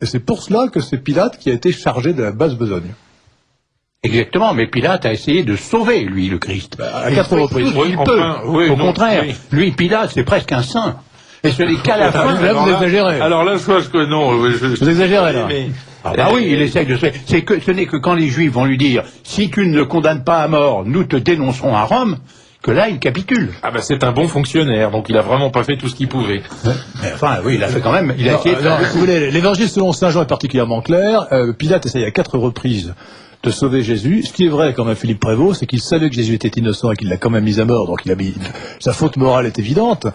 Speaker 1: Et c'est pour cela que c'est Pilate qui a été chargé de la basse besogne.
Speaker 3: Exactement, mais Pilate a essayé de sauver, lui, le Christ.
Speaker 1: À 4 reprises.
Speaker 3: Au contraire, lui, Pilate, c'est presque un saint. Et ce n'est qu'à la fin...
Speaker 1: Là, vous exagérez.
Speaker 2: Alors là, je pense que non.
Speaker 1: Vous exagérez, là.
Speaker 3: Oui, il essaye de sauver. Ce n'est que quand les Juifs vont lui dire « Si tu ne le condamnes pas à mort, nous te dénoncerons à Rome », que là, il capitule.
Speaker 2: Ah ben c'est un bon fonctionnaire, donc il a vraiment pas fait tout ce qu'il pouvait.
Speaker 3: Mais enfin, oui, il a fait quand même... Il a essayé de...
Speaker 1: L'évangile selon Saint Jean est particulièrement clair. Pilate essaye à 4 reprises de sauver Jésus. Ce qui est vrai, comme Philippe Prévost, c'est qu'il savait que Jésus était innocent et qu'il l'a quand même mis à mort, donc sa faute morale est évidente.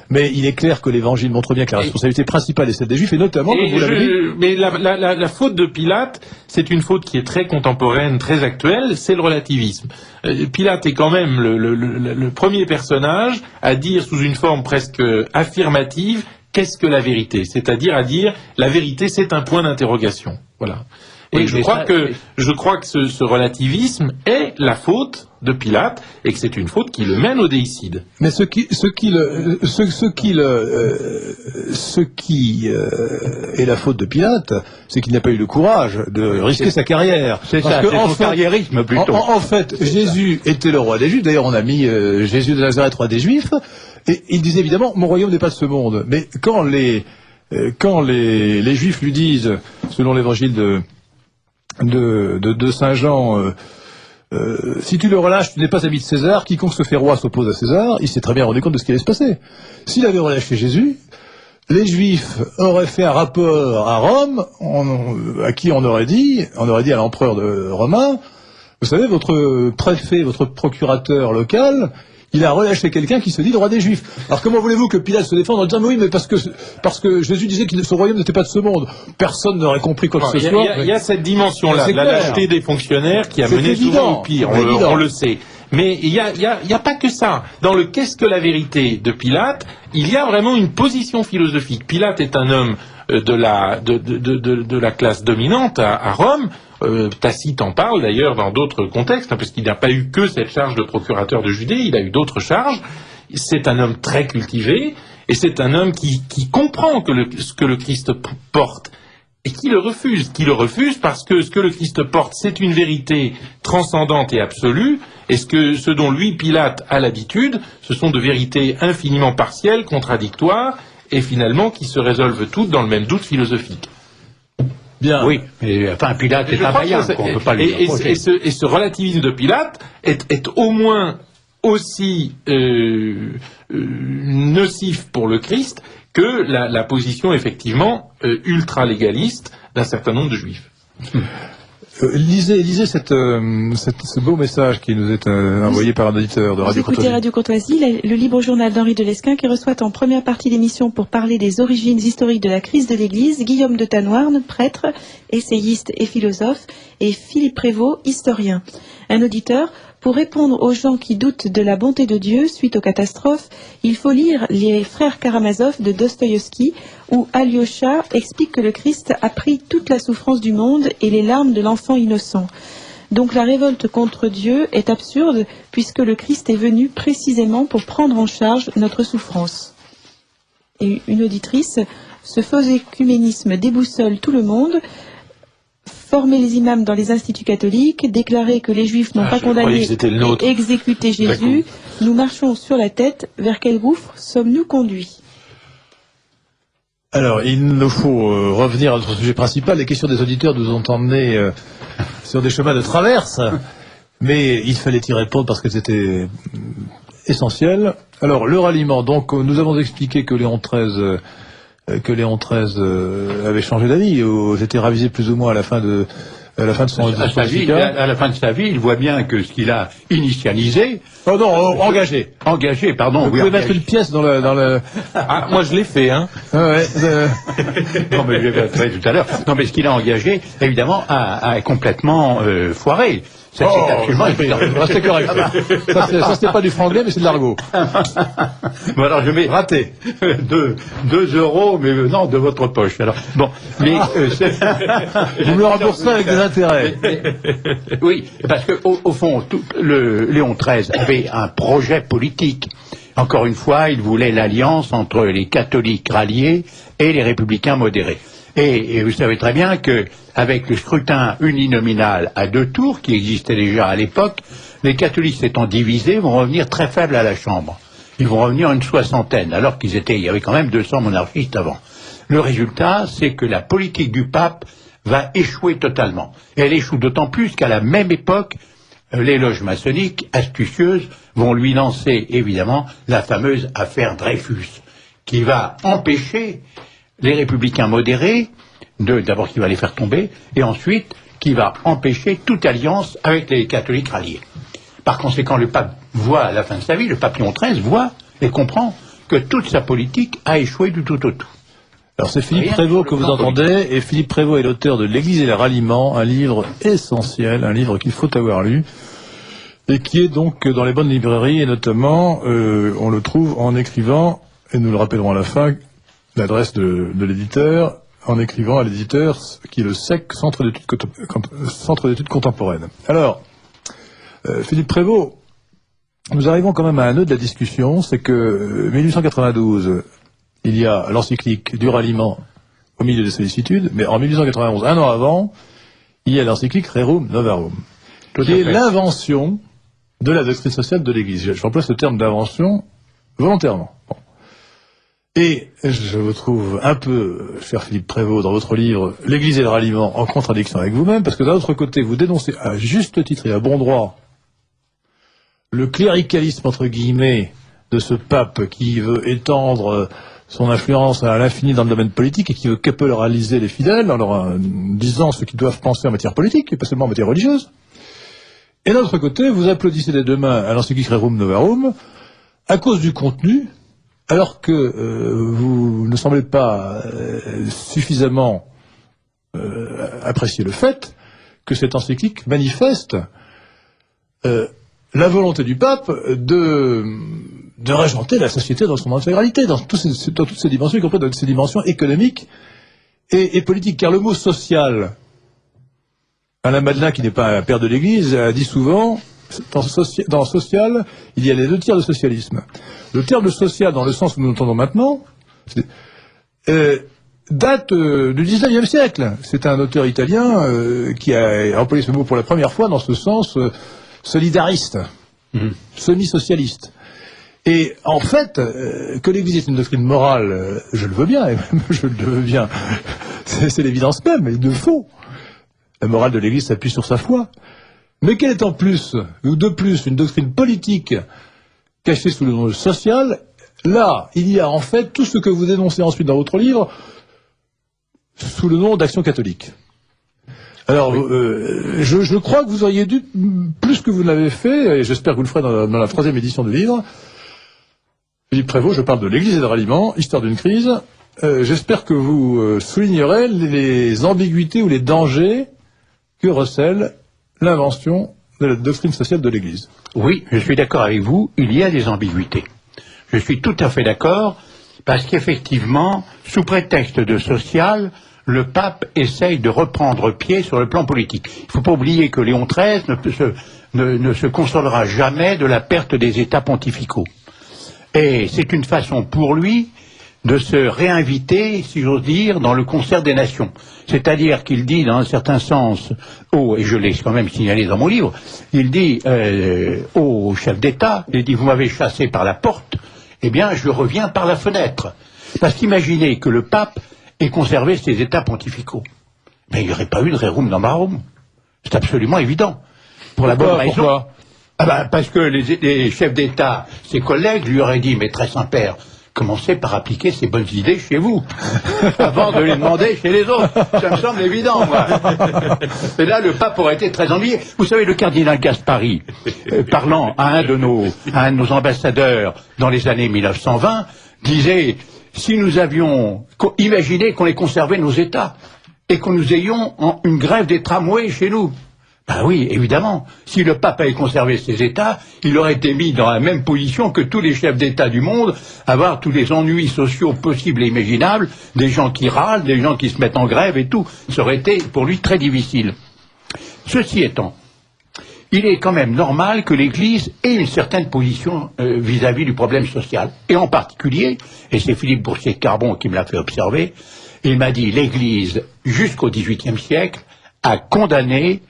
Speaker 1: Mais il est clair que l'Évangile montre bien que la responsabilité principale est celle des Juifs, et notamment, comme vous l'avez dit...
Speaker 2: Mais la faute de Pilate, c'est une faute qui est très contemporaine, très actuelle, c'est le relativisme. Pilate est quand même le premier personnage à dire sous une forme presque affirmative qu'est-ce que la vérité, c'est-à-dire à dire la vérité c'est un point d'interrogation. Voilà. Et je crois que ce relativisme est la faute de Pilate et que c'est une faute qui le mène au déicide.
Speaker 1: Mais ce qui est la faute de Pilate, c'est qu'il n'a pas eu le courage de risquer sa carrière.
Speaker 3: C'est ça, c'est son carriérisme plutôt.
Speaker 1: En fait, Jésus était le roi des Juifs. D'ailleurs, on a mis Jésus de Nazareth roi des Juifs. Et il disait évidemment, mon royaume n'est pas de ce monde. Mais quand les Juifs lui disent, selon l'évangile de Saint Jean, si tu le relâches, tu n'es pas ami de César, quiconque se fait roi s'oppose à César, il s'est très bien rendu compte de ce qui allait se passer. S'il avait relâché Jésus, les Juifs auraient fait un rapport à Rome, à qui on aurait dit à l'empereur romain, vous savez, votre préfet, votre procurateur local, il a relâché quelqu'un qui se dit le roi des Juifs. Alors comment voulez-vous que Pilate se défende en disant mais oui, mais parce que Jésus disait que son royaume n'était pas de ce monde. Personne n'aurait compris quoi que ce soit.
Speaker 2: Il y a cette dimension-là, la lâcheté des fonctionnaires qui a mené souvent au pire, on le sait. Mais il y a pas que ça. Dans le qu'est-ce que la vérité de Pilate, il y a vraiment une position philosophique. Pilate est un homme de la classe dominante à Rome. Tacite en parle d'ailleurs dans d'autres contextes, parce qu'il n'a pas eu que cette charge de procurateur de Judée, il a eu d'autres charges. C'est un homme très cultivé, et c'est un homme qui comprend ce que le Christ porte, et qui le refuse parce que ce que le Christ porte, c'est une vérité transcendante et absolue, et ce dont lui, Pilate, a l'habitude, ce sont de vérités infiniment partielles, contradictoires, et finalement qui se résolvent toutes dans le même doute philosophique.
Speaker 3: Bien. Oui, mais enfin Pilate est un païen, on peut pas lui reprocher.
Speaker 2: Et ce relativisme de Pilate est au moins aussi nocif pour le Christ que la position effectivement ultra-légaliste d'un certain nombre de Juifs.
Speaker 1: Lisez ce beau message qui nous est envoyé par un auditeur de Radio Courtoisie.
Speaker 4: Écoutez Radio Courtoisie, le libre journal d'Henri de Lesquen qui reçoit en première partie d'émission pour parler des origines historiques de la crise de l'Église, Guillaume de Tanoirne, prêtre, essayiste et philosophe, et Philippe Prévost, historien. Un auditeur, pour répondre aux gens qui doutent de la bonté de Dieu suite aux catastrophes, il faut lire Les Frères Karamazov de Dostoïevski, où Alyosha explique que le Christ a pris toute la souffrance du monde et les larmes de l'enfant innocent. Donc la révolte contre Dieu est absurde, puisque le Christ est venu précisément pour prendre en charge notre souffrance. Et une auditrice, ce faux écuménisme déboussole tout le monde. Former les imams dans les instituts catholiques, déclarer que les juifs n'ont pas condamné et exécuté Jésus, nous marchons sur la tête, vers quel gouffre sommes-nous conduits?
Speaker 1: Alors, il nous faut revenir à notre sujet principal. Les questions des auditeurs nous ont emmenés sur des chemins de traverse, mais il fallait y répondre parce que c'était essentiel. Alors, le ralliement, donc, nous avons expliqué que Léon XIII avait changé d'avis, c'était ravisé plus ou moins à la fin de son
Speaker 3: vie. À la fin de sa vie, il voit bien que ce qu'il a initialisé...
Speaker 1: Oh non, engagé.
Speaker 3: Engagé, pardon.
Speaker 1: Vous pouvez mettre une pièce dans le...
Speaker 2: Ah, moi je l'ai fait, hein.
Speaker 1: Ah ouais,
Speaker 3: non, mais je vais faire tout à l'heure. Non, mais ce qu'il a engagé, évidemment, a complètement foiré. Ça, c'est absolument
Speaker 1: restez correct. Ça, c'était pas du franglais, mais c'est de l'argot.
Speaker 3: Bon, alors, je vais rater 2 euros, mais non, de votre poche. Alors, bon, mais
Speaker 1: vous me le remboursez avec des intérêts.
Speaker 3: Oui, parce que au fond, Léon XIII avait un projet politique. Encore une fois, il voulait l'alliance entre les catholiques ralliés et les républicains modérés. Et vous savez très bien que avec le scrutin uninominal à 2 tours, qui existait déjà à l'époque, les catholiques s'étant divisés vont revenir très faibles à la Chambre. Ils vont revenir une 60aine, alors il y avait quand même 200 monarchistes avant. Le résultat, c'est que la politique du pape va échouer totalement. Et elle échoue d'autant plus qu'à la même époque, les loges maçonniques, astucieuses, vont lui lancer, évidemment, la fameuse affaire Dreyfus, qui va empêcher les républicains modérés, d'abord qui va les faire tomber, et ensuite qui va empêcher toute alliance avec les catholiques ralliés. Par conséquent, le pape voit à la fin de sa vie, le pape Léon XIII voit et comprend que toute sa politique a échoué du tout au tout.
Speaker 1: Alors c'est Philippe Prévost que vous entendez, et Philippe Prévost est l'auteur de L'Église et le ralliement, un livre essentiel, un livre qu'il faut avoir lu, et qui est donc dans les bonnes librairies, et notamment, on le trouve en écrivant, et nous le rappellerons à la fin, l'adresse de l'éditeur, en écrivant à l'éditeur qui est le SEC, Centre d'études contemporaines. Alors, Philippe Prévost, nous arrivons quand même à un nœud de la discussion, c'est que 1892, il y a l'encyclique du ralliement au milieu des sollicitudes, mais en 1891, un an avant, il y a l'encyclique Rerum Novarum, qui est l'invention de la doctrine sociale de l'Église. J'emploie ce terme d'invention volontairement. Bon. Et je vous trouve un peu, cher Philippe Prévost, dans votre livre « L'Église et le ralliement » en contradiction avec vous-même, parce que d'un autre côté, vous dénoncez à juste titre et à bon droit le cléricalisme, entre guillemets, de ce pape qui veut étendre son influence à l'infini dans le domaine politique et qui veut capitaliser les fidèles en leur disant ce qu'ils doivent penser en matière politique, et pas seulement en matière religieuse. Et d'un autre côté, vous applaudissez des 2 mains à l'encyclique Rerum Novarum à cause du contenu, alors que vous ne semblez pas suffisamment apprécier le fait que cette encyclique manifeste la volonté du pape de régenter la société dans son intégralité, dans toutes ses dimensions, y compris dans ses dimensions économiques et politiques. Car le mot social, Alain Madelin, qui n'est pas un père de l'Église, a dit souvent, dans social, il y a les 2 tiers de socialisme. Le terme de social, dans le sens que nous l'entendons maintenant, date du 19e siècle. C'est un auteur italien qui a employé ce mot pour la première fois dans ce sens solidariste, semi-socialiste. Et en fait, que l'Église est une doctrine morale, je le veux bien, et même je le veux bien, c'est l'évidence même, il le faut. La morale de l'Église s'appuie sur sa foi. Mais qu'elle est en plus, ou de plus, une doctrine politique cachée sous le nom de social, là, il y a en fait tout ce que vous dénoncez ensuite dans votre livre sous le nom d'action catholique. Alors, je crois que vous auriez dû, plus que vous ne l'avez fait, et j'espère que vous le ferez dans la 3e édition du livre, Philippe Prévost, je parle de l'Église et des ralliements, histoire d'une crise. J'espère que vous soulignerez les ambiguïtés ou les dangers que recèle l'invention de la doctrine sociale de l'Église.
Speaker 3: Oui, je suis d'accord avec vous, il y a des ambiguïtés. Je suis tout à fait d'accord, parce qu'effectivement, sous prétexte de social, le pape essaye de reprendre pied sur le plan politique. Il ne faut pas oublier que Léon XIII ne se consolera jamais de la perte des États pontificaux. Et c'est une façon pour lui de se réinviter, si j'ose dire, dans le concert des nations. C'est-à-dire qu'il dit, dans un certain sens, et je l'ai quand même signalé dans mon livre, il dit au chef d'État, il dit, vous m'avez chassé par la porte, eh bien, je reviens par la fenêtre. Parce qu'imaginez que le pape ait conservé ses États pontificaux. Mais il n'y aurait pas eu de rerum novarum. C'est absolument évident. Pour la bonne raison.
Speaker 1: Pourquoi ?
Speaker 3: Parce que les chefs d'État, ses collègues, lui auraient dit, mais très Saint-Père, commencez par appliquer ces bonnes idées chez vous, avant de les demander chez les autres. Ça me semble évident, moi. Et là, le pape aurait été très ennuyé. Vous savez, le cardinal Gaspari, parlant à un de nos ambassadeurs dans les années 1920, disait, si nous avions imaginé qu'on ait conservé nos États, et que nous ayons une grève des tramways chez nous, ben oui, évidemment. Si le pape avait conservé ses États, il aurait été mis dans la même position que tous les chefs d'État du monde, avoir tous les ennuis sociaux possibles et imaginables, des gens qui râlent, des gens qui se mettent en grève et tout. Ça aurait été pour lui très difficile. Ceci étant, il est quand même normal que l'Église ait une certaine position vis-à-vis du problème social. Et en particulier, et c'est Philippe Boursier-Carbon qui me l'a fait observer, il m'a dit l'Église, jusqu'au XVIIIe siècle, a condamné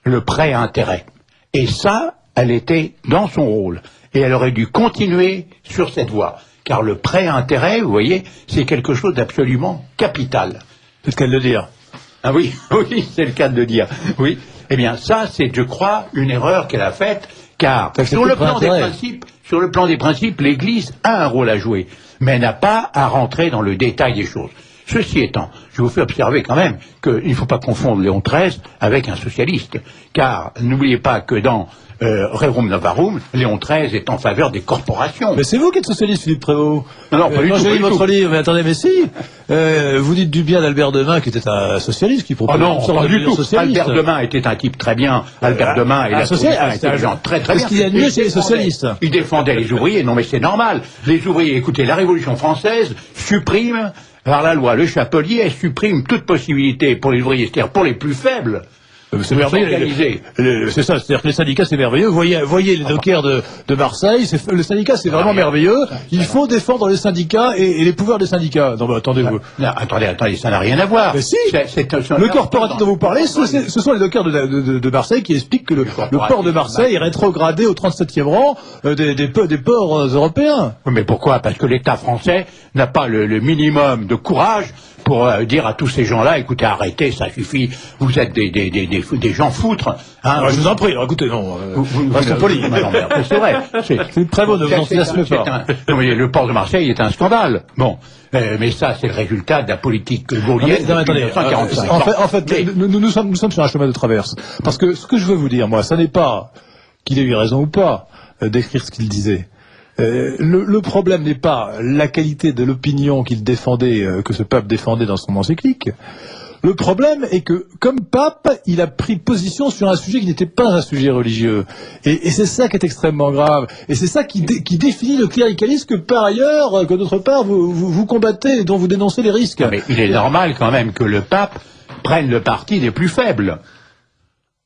Speaker 3: le prêt à intérêt. Et ça, elle était dans son rôle. Et elle aurait dû continuer sur cette voie. Car le prêt à intérêt, vous voyez, c'est quelque chose d'absolument capital.
Speaker 1: C'est le cas de le dire.
Speaker 3: Ah oui, oui, c'est le cas de le dire. Oui. Eh bien, ça, c'est, je crois, une erreur qu'elle a faite, car sur le plan des principes, l'Église a un rôle à jouer, mais elle n'a pas à rentrer dans le détail des choses. Ceci étant, je vous fais observer quand même qu'il ne faut pas confondre Léon XIII avec un socialiste, car n'oubliez pas que dans Rerum Novarum, Léon XIII est en faveur des corporations.
Speaker 1: Mais c'est vous qui êtes socialiste, Philippe Prévost.
Speaker 3: Non, pas du tout.
Speaker 1: J'ai lu votre livre, mais attendez, mais si. Vous dites du bien d'Albert Demain, qui était un socialiste, qui proposait
Speaker 3: une sorte de délire socialiste. Albert Demain était un type très bien. Albert Demain et la socialiste étaient des gens très très bien.
Speaker 1: Qu'est-ce qu'il y a de mieux chez les socialistes?
Speaker 3: Il défendait les ouvriers. Non, mais c'est normal. Les ouvriers, écoutez, la Révolution française supprime, par la loi, le Chapelier supprime toute possibilité pour les ouvriers, c'est-à-dire pour les plus faibles.
Speaker 1: C'est merveilleux. C'est ça, c'est-à-dire que les syndicats, c'est merveilleux. Voyez les dockers de Marseille, le syndicat, c'est vraiment merveilleux. Il faut défendre les syndicats et les pouvoirs des syndicats. Non, mais attendez-vous.
Speaker 3: Non, attendez, ça n'a rien à voir.
Speaker 1: Mais si, le corporatif dont vous parlez, ce sont les dockers de Marseille qui expliquent que le port de Marseille est rétrogradé au 37e rang des ports européens.
Speaker 3: Mais pourquoi? Parce que l'État français n'a pas le minimum de courage pour dire à tous ces gens-là, écoutez, arrêtez, ça suffit, vous êtes des gens foutres.
Speaker 1: Hein, je vous en prie, écoutez, non, restons polis.
Speaker 3: C'est vrai.
Speaker 1: C'est très beau, ne vous enthousiasmez pas.
Speaker 3: Non, mais le port de Marseille est un scandale. Bon, mais ça, c'est le résultat de la politique gaulienne de 1945.
Speaker 1: En fait, nous sommes sur un chemin de traverse. Parce que ce que je veux vous dire, moi, ça n'est pas qu'il ait eu raison ou pas d'écrire ce qu'il disait. Le problème n'est pas la qualité de l'opinion qu'il défendait, que ce pape défendait dans son encyclique. Le problème est que, comme pape, il a pris position sur un sujet qui n'était pas un sujet religieux. Et c'est ça qui est extrêmement grave. Et c'est ça qui définit le cléricalisme que, par ailleurs, que d'autre part, vous combattez et dont vous dénoncez les risques.
Speaker 3: Mais il est normal quand même que le pape prenne le parti des plus faibles.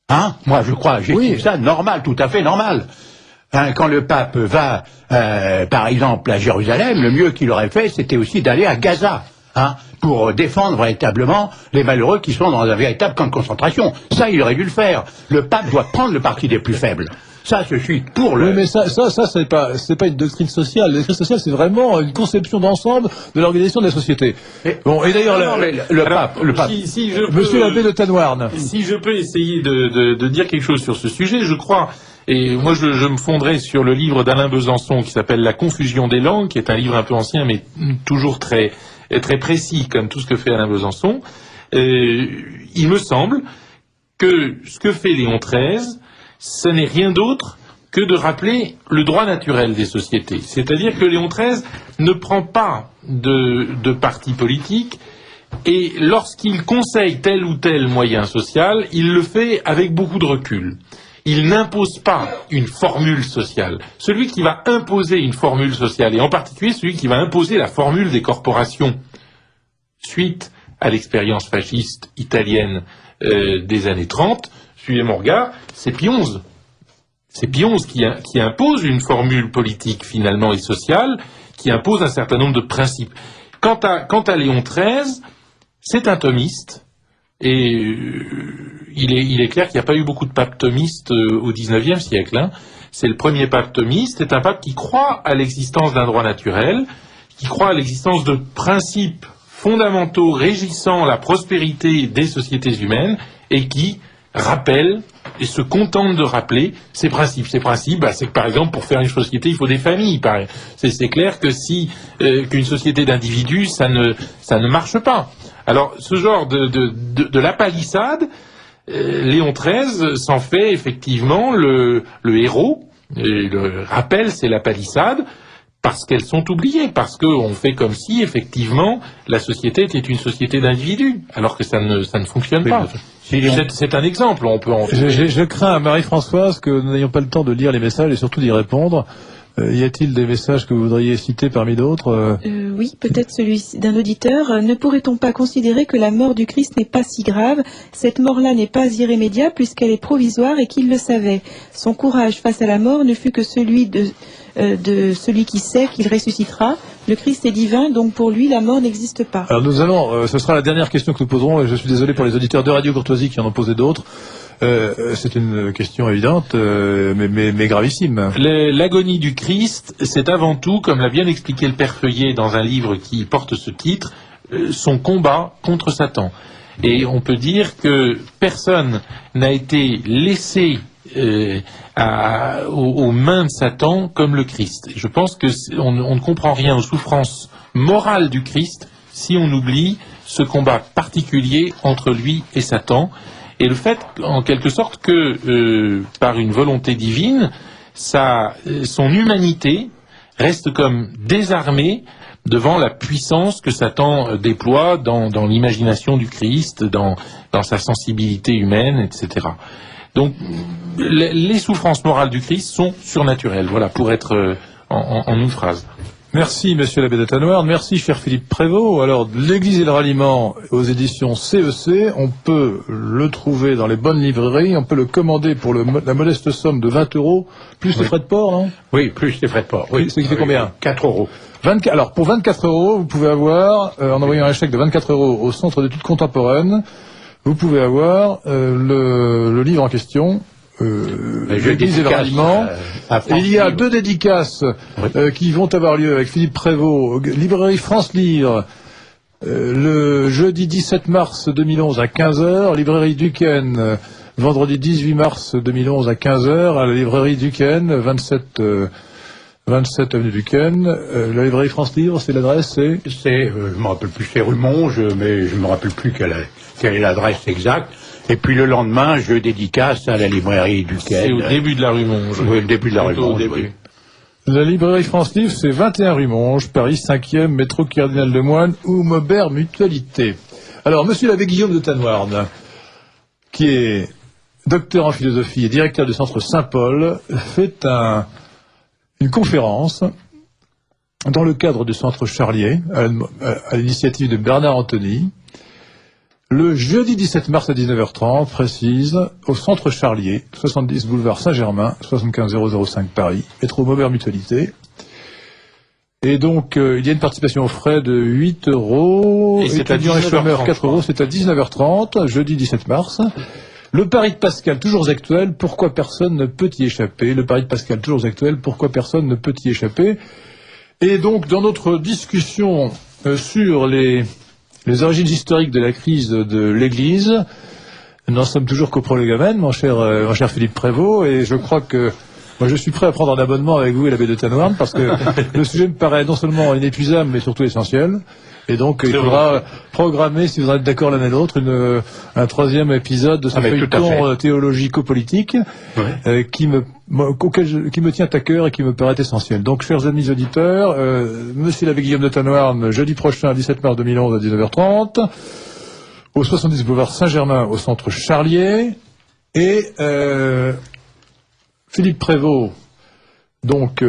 Speaker 3: Hein? Moi, je crois, j'estime ça normal, tout à fait normal. Hein, quand le pape va, par exemple, à Jérusalem, le mieux qu'il aurait fait, c'était aussi d'aller à Gaza, hein, pour défendre véritablement les malheureux qui sont dans un véritable camp de concentration. Ça, il aurait dû le faire. Le pape doit prendre le parti des plus faibles. Ça, je suis pour le...
Speaker 1: Oui, mais ça, c'est pas une doctrine sociale. La doctrine sociale, c'est vraiment une conception d'ensemble de l'organisation de la société. Bon, et d'ailleurs,
Speaker 3: le pape...
Speaker 2: Si je peux,
Speaker 1: Monsieur l'abbé de Tanoirne.
Speaker 2: Si je peux essayer de dire quelque chose sur ce sujet, je crois... Et moi, je me fonderai sur le livre d'Alain Besançon qui s'appelle La confusion des langues, qui est un livre un peu ancien, mais toujours très précis, comme tout ce que fait Alain Besançon. Il me semble que ce que fait Léon XIII, ce n'est rien d'autre que de rappeler le droit naturel des sociétés. C'est-à-dire que Léon XIII ne prend pas de parti politique, et lorsqu'il conseille tel ou tel moyen social, il le fait avec beaucoup de recul. Il n'impose pas une formule sociale. Celui qui va imposer une formule sociale, et en particulier celui qui va imposer la formule des corporations, suite à l'expérience fasciste italienne des années 30, suivez mon regard, c'est Pie XI. C'est Pie XI qui impose une formule politique finalement et sociale, qui impose un certain nombre de principes. Quant à Léon XIII, c'est un thomiste, et il est clair qu'il n'y a pas eu beaucoup de papes thomistes au XIXe siècle. Hein. C'est le premier pape thomiste, c'est un pape qui croit à l'existence d'un droit naturel, qui croit à l'existence de principes fondamentaux régissant la prospérité des sociétés humaines, et qui rappelle et se contente de rappeler ces principes. Ces principes, c'est que par exemple, pour faire une société, il faut des familles. C'est clair que qu'une société d'individus, ça ne marche pas. Alors, ce genre de la palissade, Léon XIII s'en fait effectivement le héros. Et le rappel, c'est la palissade, parce qu'elles sont oubliées, parce qu'on fait comme si, effectivement, la société était une société d'individus, alors que ça ne fonctionne pas. C'est un exemple, on peut en...
Speaker 1: Je crains, Marie-Françoise, que nous n'ayons pas le temps de lire les messages et surtout d'y répondre. Y a-t-il des messages que vous voudriez citer parmi d'autres
Speaker 4: Oui, peut-être celui d'un auditeur. Ne pourrait-on pas considérer que la mort du Christ n'est pas si grave? Cette mort-là n'est pas irrémédiable puisqu'elle est provisoire et qu'il le savait. Son courage face à la mort ne fut que celui de celui qui sait qu'il ressuscitera. Le Christ est divin, donc pour lui, la mort n'existe pas.
Speaker 1: Alors nous allons, ce sera la dernière question que nous poserons, et je suis désolé pour les auditeurs de Radio Courtoisie qui en ont posé d'autres. C'est une question évidente, mais gravissime.
Speaker 2: L'agonie du Christ, c'est avant tout, comme l'a bien expliqué le Père Feuillet dans un livre qui porte ce titre, son combat contre Satan. Et on peut dire que personne n'a été laissé aux mains de Satan comme le Christ. Je pense qu'on ne comprend rien aux souffrances morales du Christ si on oublie ce combat particulier entre lui et Satan. Et le fait, en quelque sorte, que par une volonté divine, son humanité reste comme désarmée devant la puissance que Satan déploie dans l'imagination du Christ, dans sa sensibilité humaine, etc. Donc, les souffrances morales du Christ sont surnaturelles. Voilà, pour être en une phrase.
Speaker 1: Merci, monsieur l'abbé de Tanoirne. Merci, cher Philippe Prévost. Alors, l'Église et le ralliement aux éditions CEC, on peut le trouver dans les bonnes librairies, on peut le commander pour la modeste somme de 20 €, plus les frais de port, non?
Speaker 3: Oui, plus les frais de port. Oui.
Speaker 1: C'est combien?
Speaker 3: 4 €.
Speaker 1: Alors, pour 24 €, vous pouvez avoir, en envoyant un chèque de 24 € au Centre d'études contemporaines, vous pouvez avoir le livre en question, l'Église et le ralliement. Il y a 2 dédicaces qui vont avoir lieu avec Philippe Prévost, librairie France Livre, le jeudi 17 mars 2011 à 15 h, librairie Duquesne, vendredi 18 mars 2011 à 15 h, à la librairie Duquesne, 27 avenue Duquesne. La librairie France Livre, c'est l'adresse,
Speaker 3: je ne me rappelle plus, c'est rue Monge, mais je ne me rappelle plus quelle est l'adresse exacte. Et puis le lendemain, je dédicace à la librairie Duquesne.
Speaker 2: C'est au début de la rue Monge.
Speaker 3: Oui, au début de la rue Monge. Oui.
Speaker 1: La librairie France Livre, c'est 21 rue Monge, Paris 5e, métro Cardinal Lemoine ou Maubert Mutualité. Alors, monsieur l'abbé Guillaume de Tanoirne, qui est docteur en philosophie et directeur du centre Saint-Paul, fait une conférence dans le cadre du centre Charlier, à l'initiative de Bernard Anthony, le jeudi 17 mars à 19h30, précise, au centre Charlier, 70 boulevard Saint-Germain, 75 005 Paris, métro Maubert Mutualité. Et donc, il y a une participation aux frais de 8 €,
Speaker 2: et c'est à
Speaker 1: 19h30, 4 €, c'est à 19h30, jeudi 17 mars. Le pari de Pascal, toujours actuel, pourquoi personne ne peut y échapper? Le pari de Pascal, toujours actuel, pourquoi personne ne peut y échapper? Et donc, dans notre discussion sur les origines historiques de la crise de l'Église, nous n'en sommes toujours qu'au prolegomène, mon cher Philippe Prévost, et je crois que Moi, je suis prêt à prendre un abonnement avec vous et l'abbé de Tanoirne parce que le sujet me paraît non seulement inépuisable, mais surtout essentiel. Et donc, il faudra programmer, si vous en êtes d'accord l'un et l'autre, un troisième épisode de ce feuilleton théologico-politique qui me tient à cœur et qui me paraît essentiel. Donc, chers amis auditeurs, monsieur l'abbé Guillaume de Tanoirne, jeudi prochain, 17 mars 2011 à 19h30, au 70 boulevard Saint-Germain, au centre Charlier, et Philippe Prévost, donc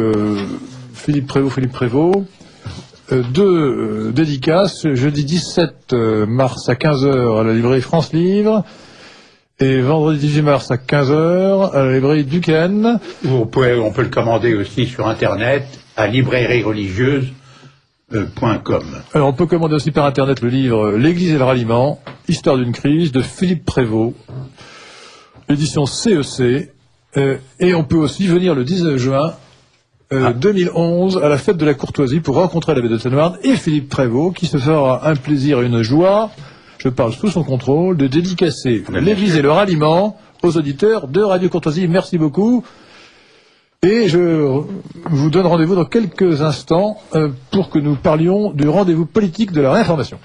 Speaker 1: Philippe Prévost, deux dédicaces, jeudi 17 mars à 15h à la librairie France Livre, et vendredi 18 mars à 15h à la librairie Duquesne.
Speaker 3: On peut le commander aussi sur Internet à librairiereligieuse.com.
Speaker 1: Alors on peut commander aussi par Internet le livre L'Église et le ralliement, Histoire d'une crise de Philippe Prévost, édition CEC, et on peut aussi venir le 19 juin 2011 à la fête de la courtoisie pour rencontrer l'abbé de Tanoirne et Philippe Prévost qui se fera un plaisir et une joie, je parle sous son contrôle, de dédicacer l'Église et le ralliement aux auditeurs de Radio Courtoisie. Merci beaucoup. Et je vous donne rendez-vous dans quelques instants pour que nous parlions du rendez-vous politique de la réinformation.